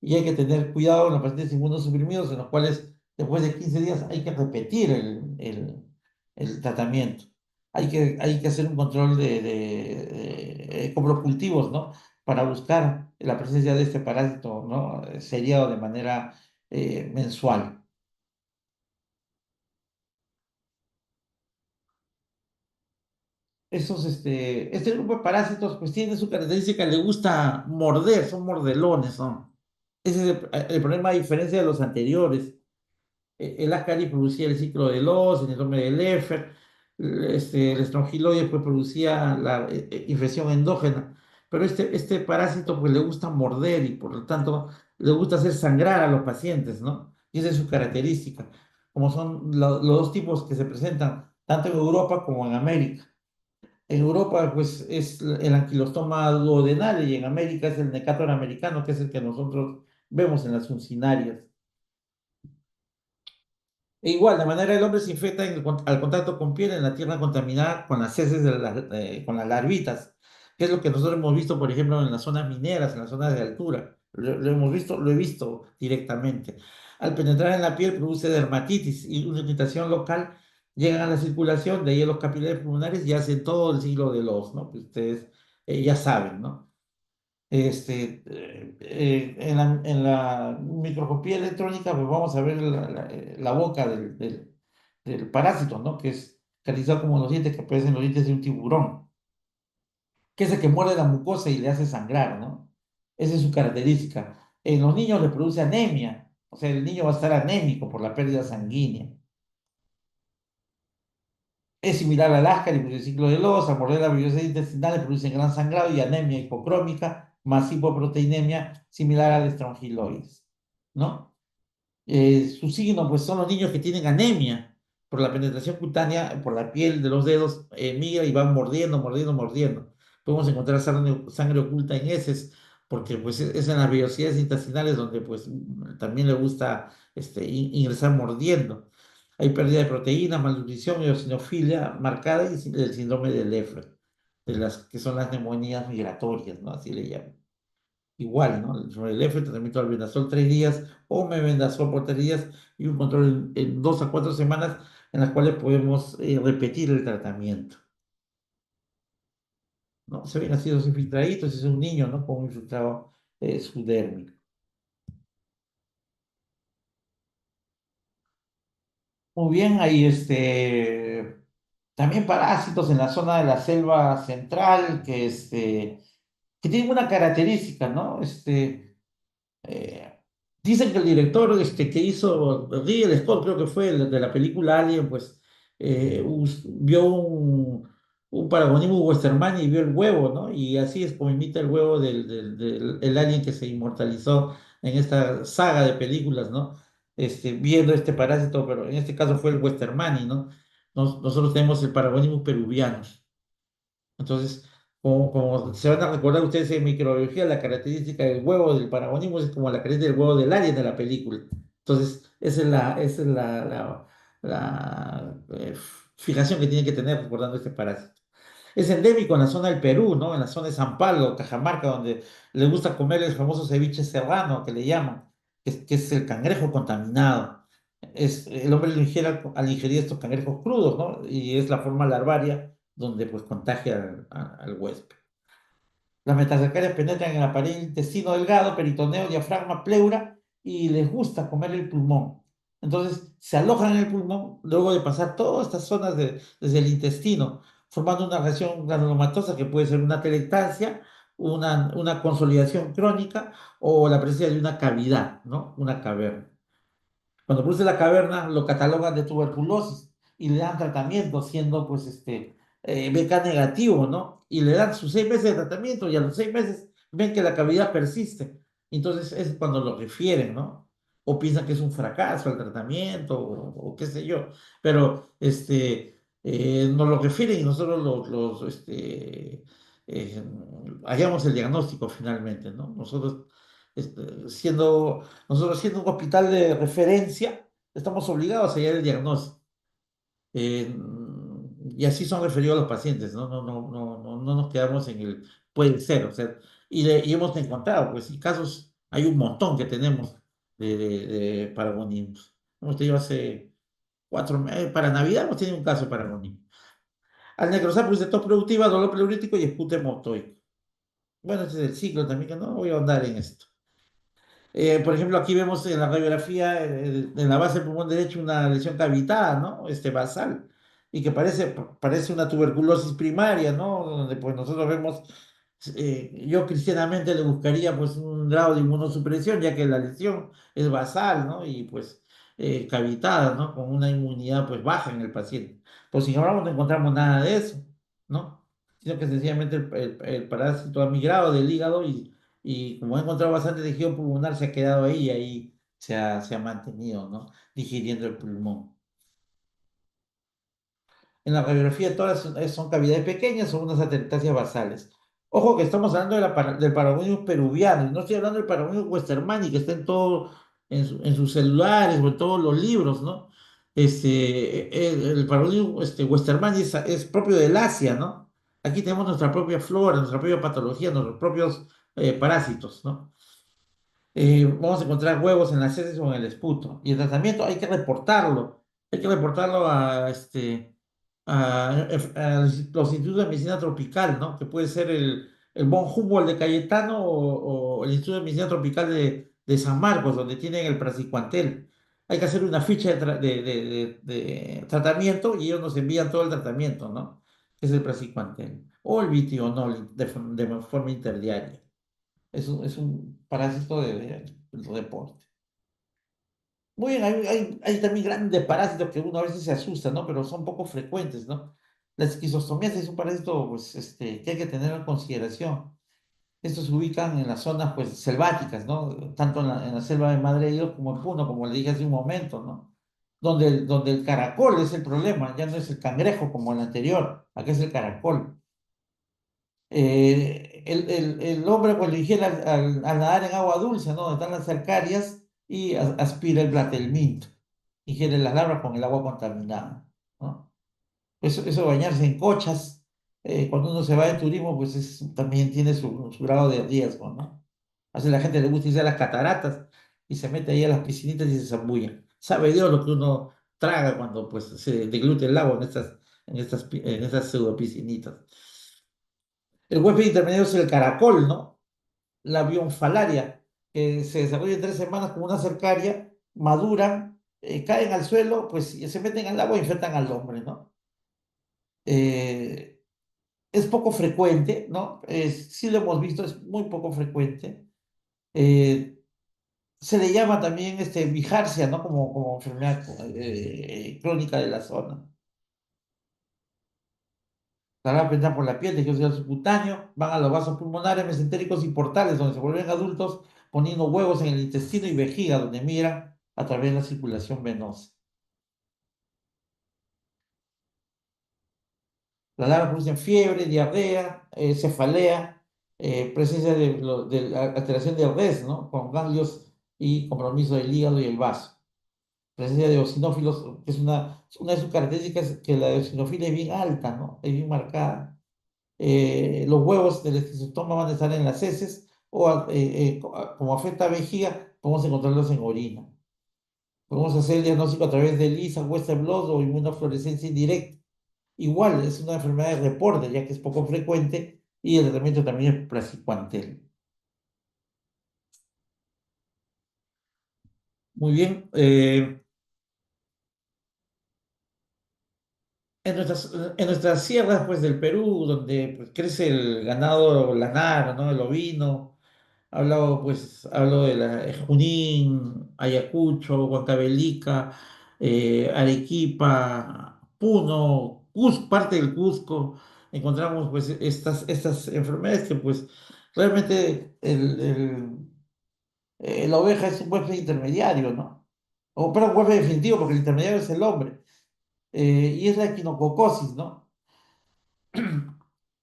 y hay que tener cuidado en los pacientes inmunosuprimidos, en los cuales después de 15 días hay que repetir el tratamiento. Hay que hacer un control de coprocultivos, ¿no? Para buscar la presencia de este parásito, ¿no? Seriado de manera mensual. Este grupo de parásitos pues tiene su característica, le gusta morder, son mordelones, son. Ese es el problema a diferencia de los anteriores. El Ascaris producía el ciclo de Loss, el síndrome de Leffer, el estrongiloide pues producía la infección endógena, pero este parásito pues le gusta morder y por lo tanto le gusta hacer sangrar a los pacientes, ¿no? Y esa es su característica, como son los dos tipos que se presentan tanto en Europa como en América. En Europa, pues, es el anquilostoma duodenal y en América es el Necator americano, que es el que nosotros vemos en las funcionarias. E igual, de manera el hombre se infecta al contacto con piel en la tierra contaminada con las heces con las larvitas, que es lo que nosotros hemos visto, por ejemplo, en las zonas mineras, en las zonas de altura. Lo hemos visto, lo he visto directamente. Al penetrar en la piel produce dermatitis y una irritación local, llegan a la circulación, de ahí a los capilares pulmonares y hacen todo el ciclo de los, ¿no? Que ustedes ya saben, ¿no? En la microscopía electrónica, pues vamos a ver la boca del parásito, ¿no? Que es caracterizado como los dientes que parecen los dientes de un tiburón, que es el que muerde la mucosa y le hace sangrar, ¿no? Esa es su característica. En los niños le produce anemia, o sea, el niño va a estar anémico por la pérdida sanguínea. Es similar al Ascaris, porque el ciclo de Loos, al morder la vellosidad intestinal, producen gran sangrado y anemia hipocrómica, más hipoproteinemia, similar al estrongiloides, ¿no? Su signo, pues son los niños que tienen anemia por la penetración cutánea, por la piel de los dedos, migra y van mordiendo, mordiendo, mordiendo. Podemos encontrar sangre oculta en heces, porque pues es en las vellosidades intestinales donde pues también le gusta ingresar mordiendo. Hay pérdida de proteínas, malnutrición, eosinofilia marcada y el síndrome de Leffler, de las que son las neumonías migratorias, ¿no? Así le llaman. Igual, ¿no? Sobre el Leffler, tratamiento de albendazol 3 días o mebendazol por 3 días y un control en 2 a 4 semanas en las cuales podemos repetir el tratamiento, ¿no? Se ven así los infiltraditos, es un niño, ¿no? Con un infiltrado subdérmico. Muy bien, hay también parásitos en la zona de la selva central que tienen una característica, ¿no? Eh, Dicen que el director que hizo Ridley Scott, creo que fue el de la película Alien, pues vio un paragonismo westerman y vio el huevo, ¿no? Y así es como imita el huevo del el alien que se inmortalizó en esta saga de películas, ¿no? Viendo este parásito, pero en este caso fue el westermani, ¿no? Nosotros tenemos el paragonismo peruviano. Entonces, como se van a recordar ustedes en microbiología, la característica del huevo del paragonismo es como la característica del huevo del alien de la película. Entonces, esa es la fijación que tiene que tener recordando este parásito. Es endémico en la zona del Perú, ¿no? En la zona de San Pablo, Cajamarca, donde les gusta comer el famoso ceviche serrano, que le llaman, que es el cangrejo contaminado. El hombre lo ingiere al ingerir estos cangrejos crudos, ¿no? Y es la forma larvaria donde pues contagia al huésped. Las metasarcarias penetran en la pared del intestino delgado, peritoneo, diafragma, pleura y les gusta comer el pulmón. Entonces se alojan en el pulmón luego de pasar todas estas zonas desde el intestino, formando una reacción granulomatosa que puede ser una telectasia, una consolidación crónica o la presencia de una cavidad, ¿no? Una caverna. Cuando produce la caverna, lo catalogan de tuberculosis y le dan tratamiento, siendo pues BK negativo, ¿no? Y le dan sus 6 meses de tratamiento y a los 6 meses ven que la cavidad persiste. Entonces es cuando lo refieren, ¿no? O piensan que es un fracaso el tratamiento o qué sé yo. Pero nos lo refieren y nosotros eh, hallamos el diagnóstico finalmente, ¿no? Nosotros siendo un hospital de referencia, estamos obligados a hallar el diagnóstico. Eh, y así son referidos los pacientes, ¿no? No nos quedamos en el puede ser, o sea, y hemos encontrado, pues, y casos, hay un montón que tenemos de paragonismos. Hemos tenido hace 4 meses, para Navidad hemos tenido un caso de paragonismo. Al necrosapios de tos productiva, dolor pleurítico y espute motoico. Bueno, este es el ciclo también, que no voy a ahondar en esto. Por ejemplo, aquí vemos en la radiografía, en la base del pulmón derecho, una lesión cavitada, ¿no? Basal, y que parece una tuberculosis primaria, ¿no? Donde pues nosotros vemos, yo cristianamente le buscaría pues un grado de inmunosupresión, ya que la lesión es basal, ¿no? Y pues cavitada, ¿no? Con una inmunidad pues baja en el paciente. Pues sin embargo no encontramos nada de eso, ¿no? Sino que sencillamente el parásito ha migrado del hígado y como ha encontrado bastante tejido pulmonar, se ha quedado ahí y ahí se ha mantenido, ¿no? Digiriendo el pulmón. En la radiografía todas son cavidades pequeñas, son unas atelectasias basales. Ojo que estamos hablando del Paragonium peruviano, y no estoy hablando del Paragonium westermani, que está en sus celulares o en todos los libros, ¿no? El Paragonium westermani es propio del Asia, ¿no? Aquí tenemos nuestra propia flora, nuestra propia patología, nuestros propios parásitos, ¿no? Vamos a encontrar huevos en las heces o en el esputo. Y el tratamiento hay que reportarlo a los institutos de medicina tropical, ¿no? Que puede ser el Von Humboldt de Cayetano o el Instituto de Medicina Tropical de San Marcos, donde tienen el praziquantel. Hay que hacer una ficha de tratamiento y ellos nos envían todo el tratamiento, ¿no? Que es el praziquantel. O el vitionol de forma interdiaria. Es un parásito del deporte. Muy bien, hay también grandes parásitos que uno a veces se asusta, ¿no? Pero son poco frecuentes, ¿no? La esquistosomiasis es un parásito, pues, que hay que tener en consideración. Estos se ubican en las zonas, pues, selváticas, ¿no? Tanto en la selva de Madre de Dios como en Puno, como le dije hace un momento, ¿no? Donde el caracol es el problema, ya no es el cangrejo como el anterior, acá es el caracol. El hombre cuando ingiere al nadar en agua dulce, ¿no? Donde están las arcarias y aspira el blatelminto. ingieren las larvas con el agua contaminada, ¿no? Eso de bañarse en cochas, cuando uno se va de turismo, pues también tiene su grado de riesgo, ¿no? A veces la gente le gusta irse a las cataratas y se mete ahí a las piscinitas y se zambulla. Sabe Dios lo que uno traga cuando pues se deglute el agua en estas pseudo piscinitas. El huésped intermedio es el caracol, ¿no? La bionfalaria, que se desarrolla en 3 semanas como una cercaria, maduran, caen al suelo, pues y se meten al agua e infectan al hombre, ¿no? Eh, es poco frecuente, ¿no? Sí lo hemos visto, es muy poco frecuente. Eh, Se le llama también vijarsia, ¿no? Como enfermedad crónica de la zona. La larva penetra por la piel, tejido subcutáneo, van a los vasos pulmonares, mesentéricos y portales, donde se vuelven adultos, poniendo huevos en el intestino y vejiga, donde migran a través de la circulación venosa. Las larvas producen fiebre, diarrea, cefalea, presencia de la alteración de res, ¿no? Con ganglios y compromiso del hígado y el vaso. Presencia de eosinófilos, que es una de sus características, es que la eosinofilia es bien alta, ¿no? Es bien marcada. Los huevos del esquizostoma van a estar en las heces o como afecta a vejiga, podemos encontrarlos en orina. Podemos hacer el diagnóstico a través de ELISA, Western blot o inmunofluorescencia indirecta. Igual es una enfermedad de reporte, ya que es poco frecuente y el tratamiento también es praziquantel. Muy bien. En nuestras sierras pues, del Perú, donde pues, crece el ganado lanar, ¿no? El ovino, hablo de Junín, Ayacucho, Huancavelica, Arequipa, Puno, parte del Cusco, encontramos pues estas enfermedades que pues realmente la oveja es un huésped intermediario, ¿no? O, pero un huésped definitivo, porque el intermediario es el hombre, y es la equinococosis, ¿no?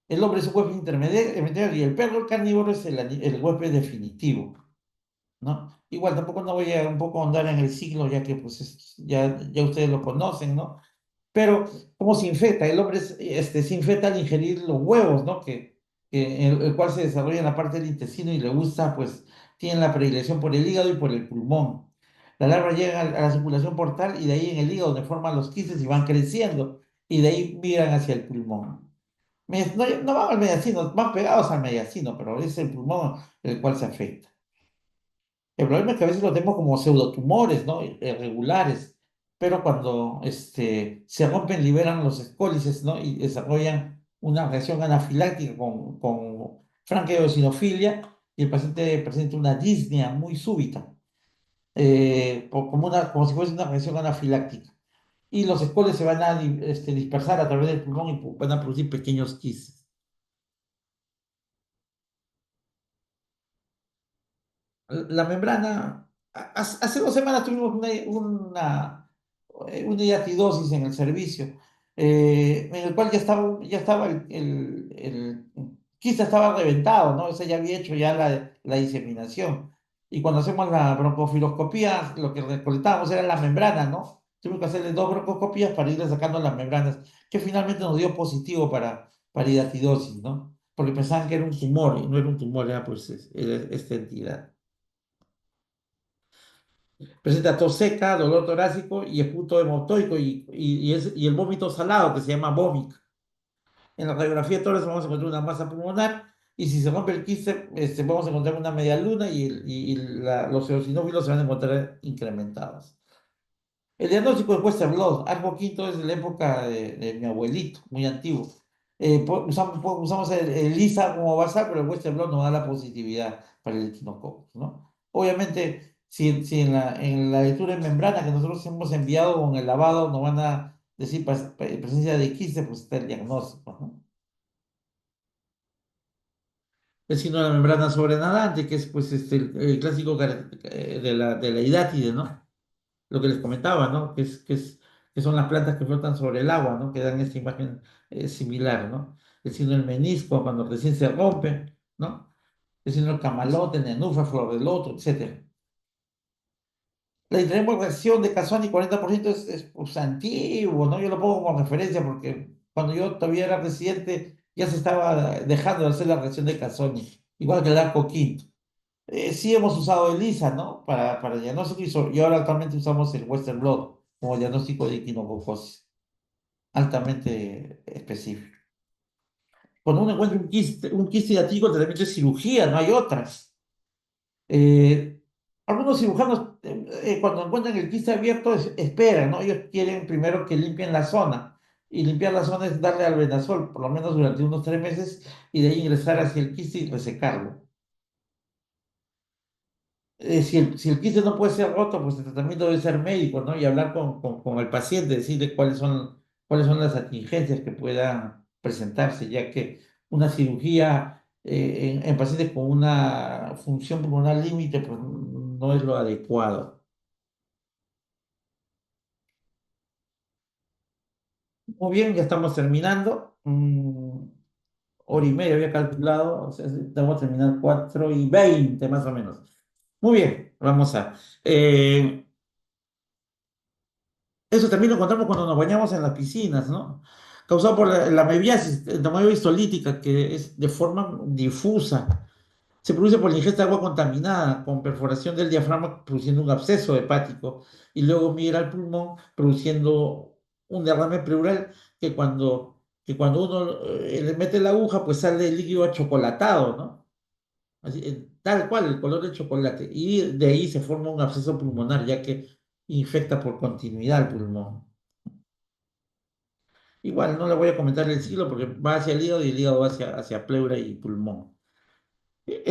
El hombre es un huésped intermediario y el perro, el carnívoro, es el huésped definitivo. ¿No? Igual tampoco no voy a un poco ahondar en el siglo, ya que pues ya ustedes lo conocen, ¿no? Pero, ¿cómo se infecta? El hombre se infecta al ingerir los huevos, ¿no? El cual se desarrolla en la parte del intestino y le gusta, pues, tiene la predilección por el hígado y por el pulmón. La larva llega a la circulación portal y de ahí en el hígado donde forman los quistes y van creciendo y de ahí migran hacia el pulmón. No van al mediastino, van pegados al mediastino, pero es el pulmón el cual se afecta. El problema es que a veces los vemos como pseudotumores, ¿no? Irregulares, pero cuando se rompen, liberan los escólices, ¿no? Y desarrollan una reacción anafiláctica con franqueosinofilia y el paciente presenta una disnea muy súbita, como si fuese una reacción anafiláctica. Y los escólices se van a dispersar a través del pulmón y van a producir pequeños quistes. La membrana, hace 2 semanas tuvimos una hiatidosis en el servicio, en el cual ya estaba el quiste estaba reventado, ¿no? O sea, ya había hecho ya la diseminación. Y cuando hacemos la broncofiloscopía, lo que recolectábamos era la membrana, ¿no? Tuvimos que hacerle 2 broncoscopías para irle sacando las membranas, que finalmente nos dio positivo para hiatidosis, ¿no? Porque pensaban que era un tumor, y no era un tumor, era pues era esta entidad. Presenta tos seca, dolor torácico y esputo hematoico y el vómito salado que se llama vómica. En la radiografía de tórax vamos a encontrar una masa pulmonar y si se rompe el quiste vamos a encontrar una media luna los eosinófilos se van a encontrar incrementados. El diagnóstico de Western blot, algo quinto es de la época de mi abuelito, muy antiguo. Usamos el ELISA como basal, pero el Western blot nos da la positividad para el equinococo, ¿no? Obviamente, si en la lectura en membrana que nosotros hemos enviado con el lavado nos van a decir presencia de quiste, pues está el diagnóstico, ¿no? El signo de la membrana sobrenadante, que es pues el clásico de la hidátide, ¿no? Lo que les comentaba, ¿no? Que son las plantas que flotan sobre el agua, ¿no? Que dan esta imagen similar, ¿no? El signo del menisco, cuando recién se rompe, ¿no? El signo del camalote, el nenúfar, flor del loto, etcétera. La intermodificación de Casoni 40% es pues, antiguo, ¿no? Yo lo pongo como referencia porque cuando yo todavía era residente ya se estaba dejando de hacer la reacción de Casoni, igual que el arco quinto. Sí hemos usado ELISA, ¿no? Para el diagnóstico y ahora actualmente usamos el Western Blot como diagnóstico de equinococosis, altamente específico. Cuando uno encuentra un quiste hiatídico, el tratamiento es cirugía, no hay otras. Eh, Algunos cirujanos, cuando encuentran el quiste abierto, esperan, ¿no? Ellos quieren primero que limpien la zona. Y limpiar la zona es darle albendazol, por lo menos durante unos 3 meses, y de ahí ingresar hacia el quiste y resecarlo. Si el quiste no puede ser roto, pues el tratamiento debe ser médico, ¿no? Y hablar con el paciente, decirle cuáles son las atingencias que puedan presentarse, ya que una cirugía en pacientes con una función pulmonar límite, pues no es lo adecuado. Muy bien, ya estamos terminando. Hora y media había calculado, o sea, estamos a terminar 4:20 más o menos. Muy bien, vamos a. eh, Eso también lo encontramos cuando nos bañamos en las piscinas, ¿no? Causado por la mebiasis, la mebiasis histolítica, que es de forma difusa. Se produce por la ingesta de agua contaminada, con perforación del diafragma, produciendo un absceso hepático, y luego migra al pulmón, produciendo un derrame pleural que cuando uno le mete la aguja, pues sale el líquido achocolatado, ¿no? Así, tal cual, el color del chocolate. Y de ahí se forma un absceso pulmonar, ya que infecta por continuidad el pulmón. Igual no le voy a comentar el siglo porque va hacia el hígado y el hígado va hacia pleura y pulmón.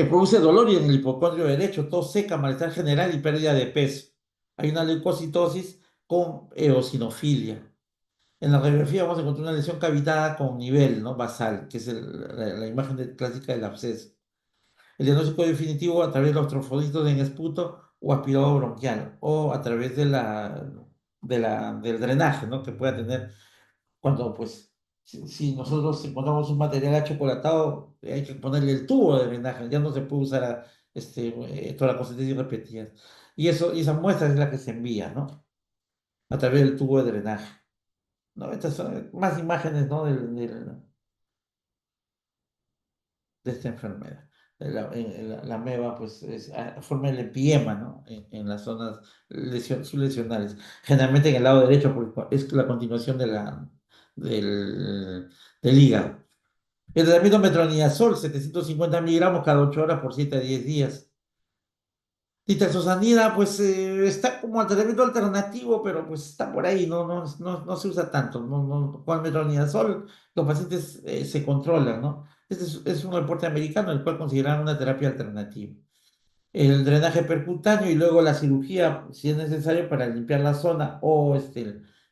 Produce dolor y en el hipocondrio derecho, tos seca, malestar general y pérdida de peso. Hay una leucocitosis con eosinofilia. En la radiografía vamos a encontrar una lesión cavitada con nivel, ¿no? Basal, que es la imagen clásica del absceso. El diagnóstico definitivo a través de los trofoditos en esputo o aspirado bronquial o a través del drenaje, ¿no? Que pueda tener cuando pues si nosotros encontramos un material achocolatado, hay que ponerle el tubo de drenaje, ya no se puede usar toda la consistencia repetida. Y esa muestra es la que se envía, ¿no? A través del tubo de drenaje. ¿No? Estas son más imágenes, ¿no? De esta enfermedad. La meba, pues, forma el empiema, ¿no? En las zonas sublesionales. Generalmente en el lado derecho, porque es la continuación del hígado. El tratamiento metronidazol, 750 miligramos cada 8 horas por 7 a 10 días. Nitazosanida, pues está como tratamiento alternativo, pero pues está por ahí, no se usa tanto. Con el metronidazol los pacientes se controlan, ¿no? Este es un reporte americano, el cual consideran una terapia alternativa. El drenaje percutáneo y luego la cirugía, si es necesario, para limpiar la zona o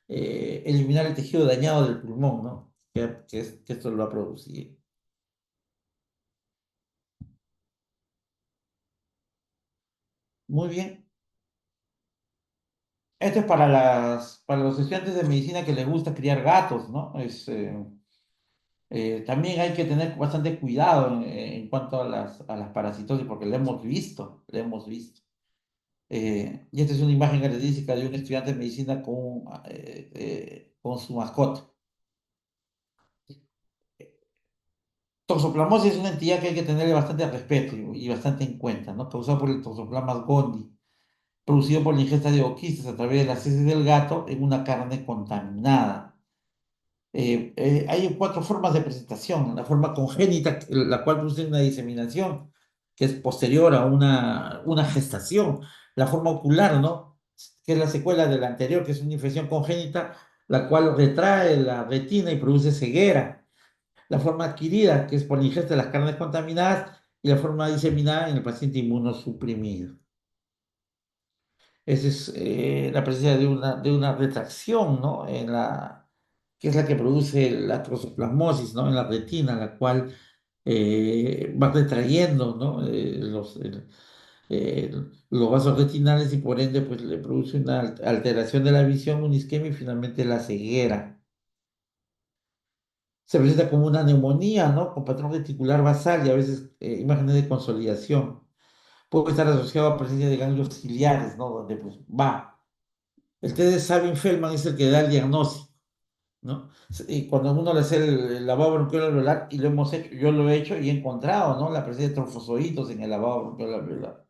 eliminar el tejido dañado del pulmón, ¿no? Que esto lo ha producido. Muy bien. Esto es para los estudiantes de medicina que les gusta criar gatos, ¿no? También hay que tener bastante cuidado en cuanto a las parasitosis, porque lo hemos visto, lo hemos visto. Y esta es una imagen característica de un estudiante de medicina con su mascota. Toxoplasmosis es una entidad que hay que tenerle bastante respeto y bastante en cuenta, ¿no? Causado por el Toxoplasma gondii, producido por la ingesta de oquistas a través de las heces del gato en una carne contaminada. Hay 4 formas de presentación. La forma congénita, la cual produce una diseminación, que es posterior a una gestación. La forma ocular, ¿no? Que es la secuela de la anterior, que es una infección congénita, la cual retrae la retina y produce ceguera. La forma adquirida, que es por la ingesta de las carnes contaminadas, y la forma diseminada en el paciente inmunosuprimido. Esa es la presencia de una retracción, ¿no? Que es la que produce la toxoplasmosis, ¿no? En la retina, la cual va retrayendo, ¿no? Eh, los vasos retinales y por ende, pues le produce una alteración de la visión, una isquemia y finalmente la ceguera. Se presenta como una neumonía, ¿no? Con patrón reticular basal y a veces imágenes de consolidación. puede estar asociado a presencia de ganglios ciliares, ¿no? Donde pues va. El test de Sabin-Feldman es el que da el diagnóstico, ¿no? Y cuando uno le hace el lavado bronquial alveolar, y lo hemos hecho, yo lo he hecho y he encontrado, ¿no? La presencia de trombozoitos en el lavado bronquial alveolar.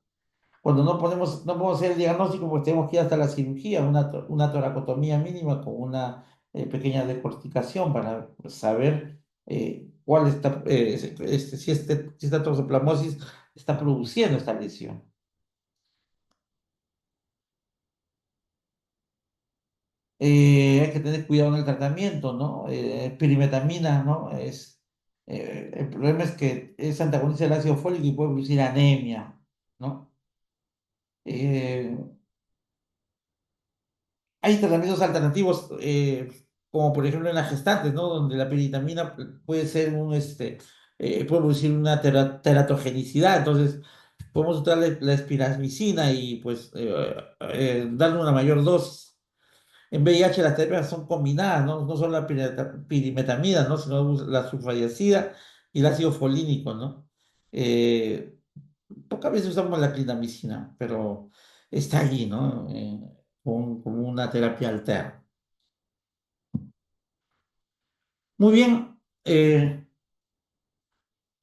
Cuando no podemos hacer el diagnóstico, pues tenemos que ir hasta la cirugía, una toracotomía mínima con una pequeña decorticación para saber cuál está, si esta toxoplasmosis está produciendo esta lesión. Hay que tener cuidado en el tratamiento, ¿no? Pirimetamina, ¿no? El problema es que es antagonista del ácido fólico y puede producir anemia, ¿no? Eh, Hay tratamientos alternativos, como por ejemplo en las gestantes, ¿no? Donde la piritamina puede ser puede producir una teratogenicidad. Entonces, podemos usar la espiramicina y pues darle una mayor dosis. En VIH las terapias son combinadas, ¿no? No solo la pirimetamina, ¿no? Sino la sulfadiazida y el ácido folínico, ¿no? Eh, Pocas veces usamos la clindamicina, pero está allí, ¿no? Como una terapia alterna. Muy bien, creo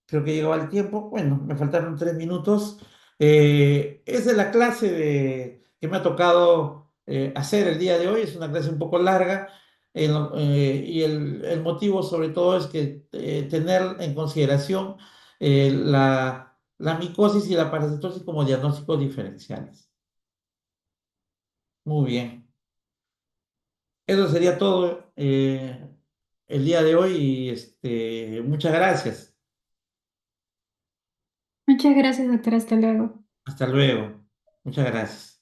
que llegaba el tiempo. Bueno, me faltaron 3 minutos. Esa es la clase que me ha tocado hacer el día de hoy. Es una clase un poco larga y el motivo sobre todo es que tener en consideración la micosis y la parasitosis como diagnósticos diferenciales. Muy bien. Eso sería todo el día de hoy y muchas gracias. Muchas gracias, doctora. Hasta luego. Hasta luego. Muchas gracias.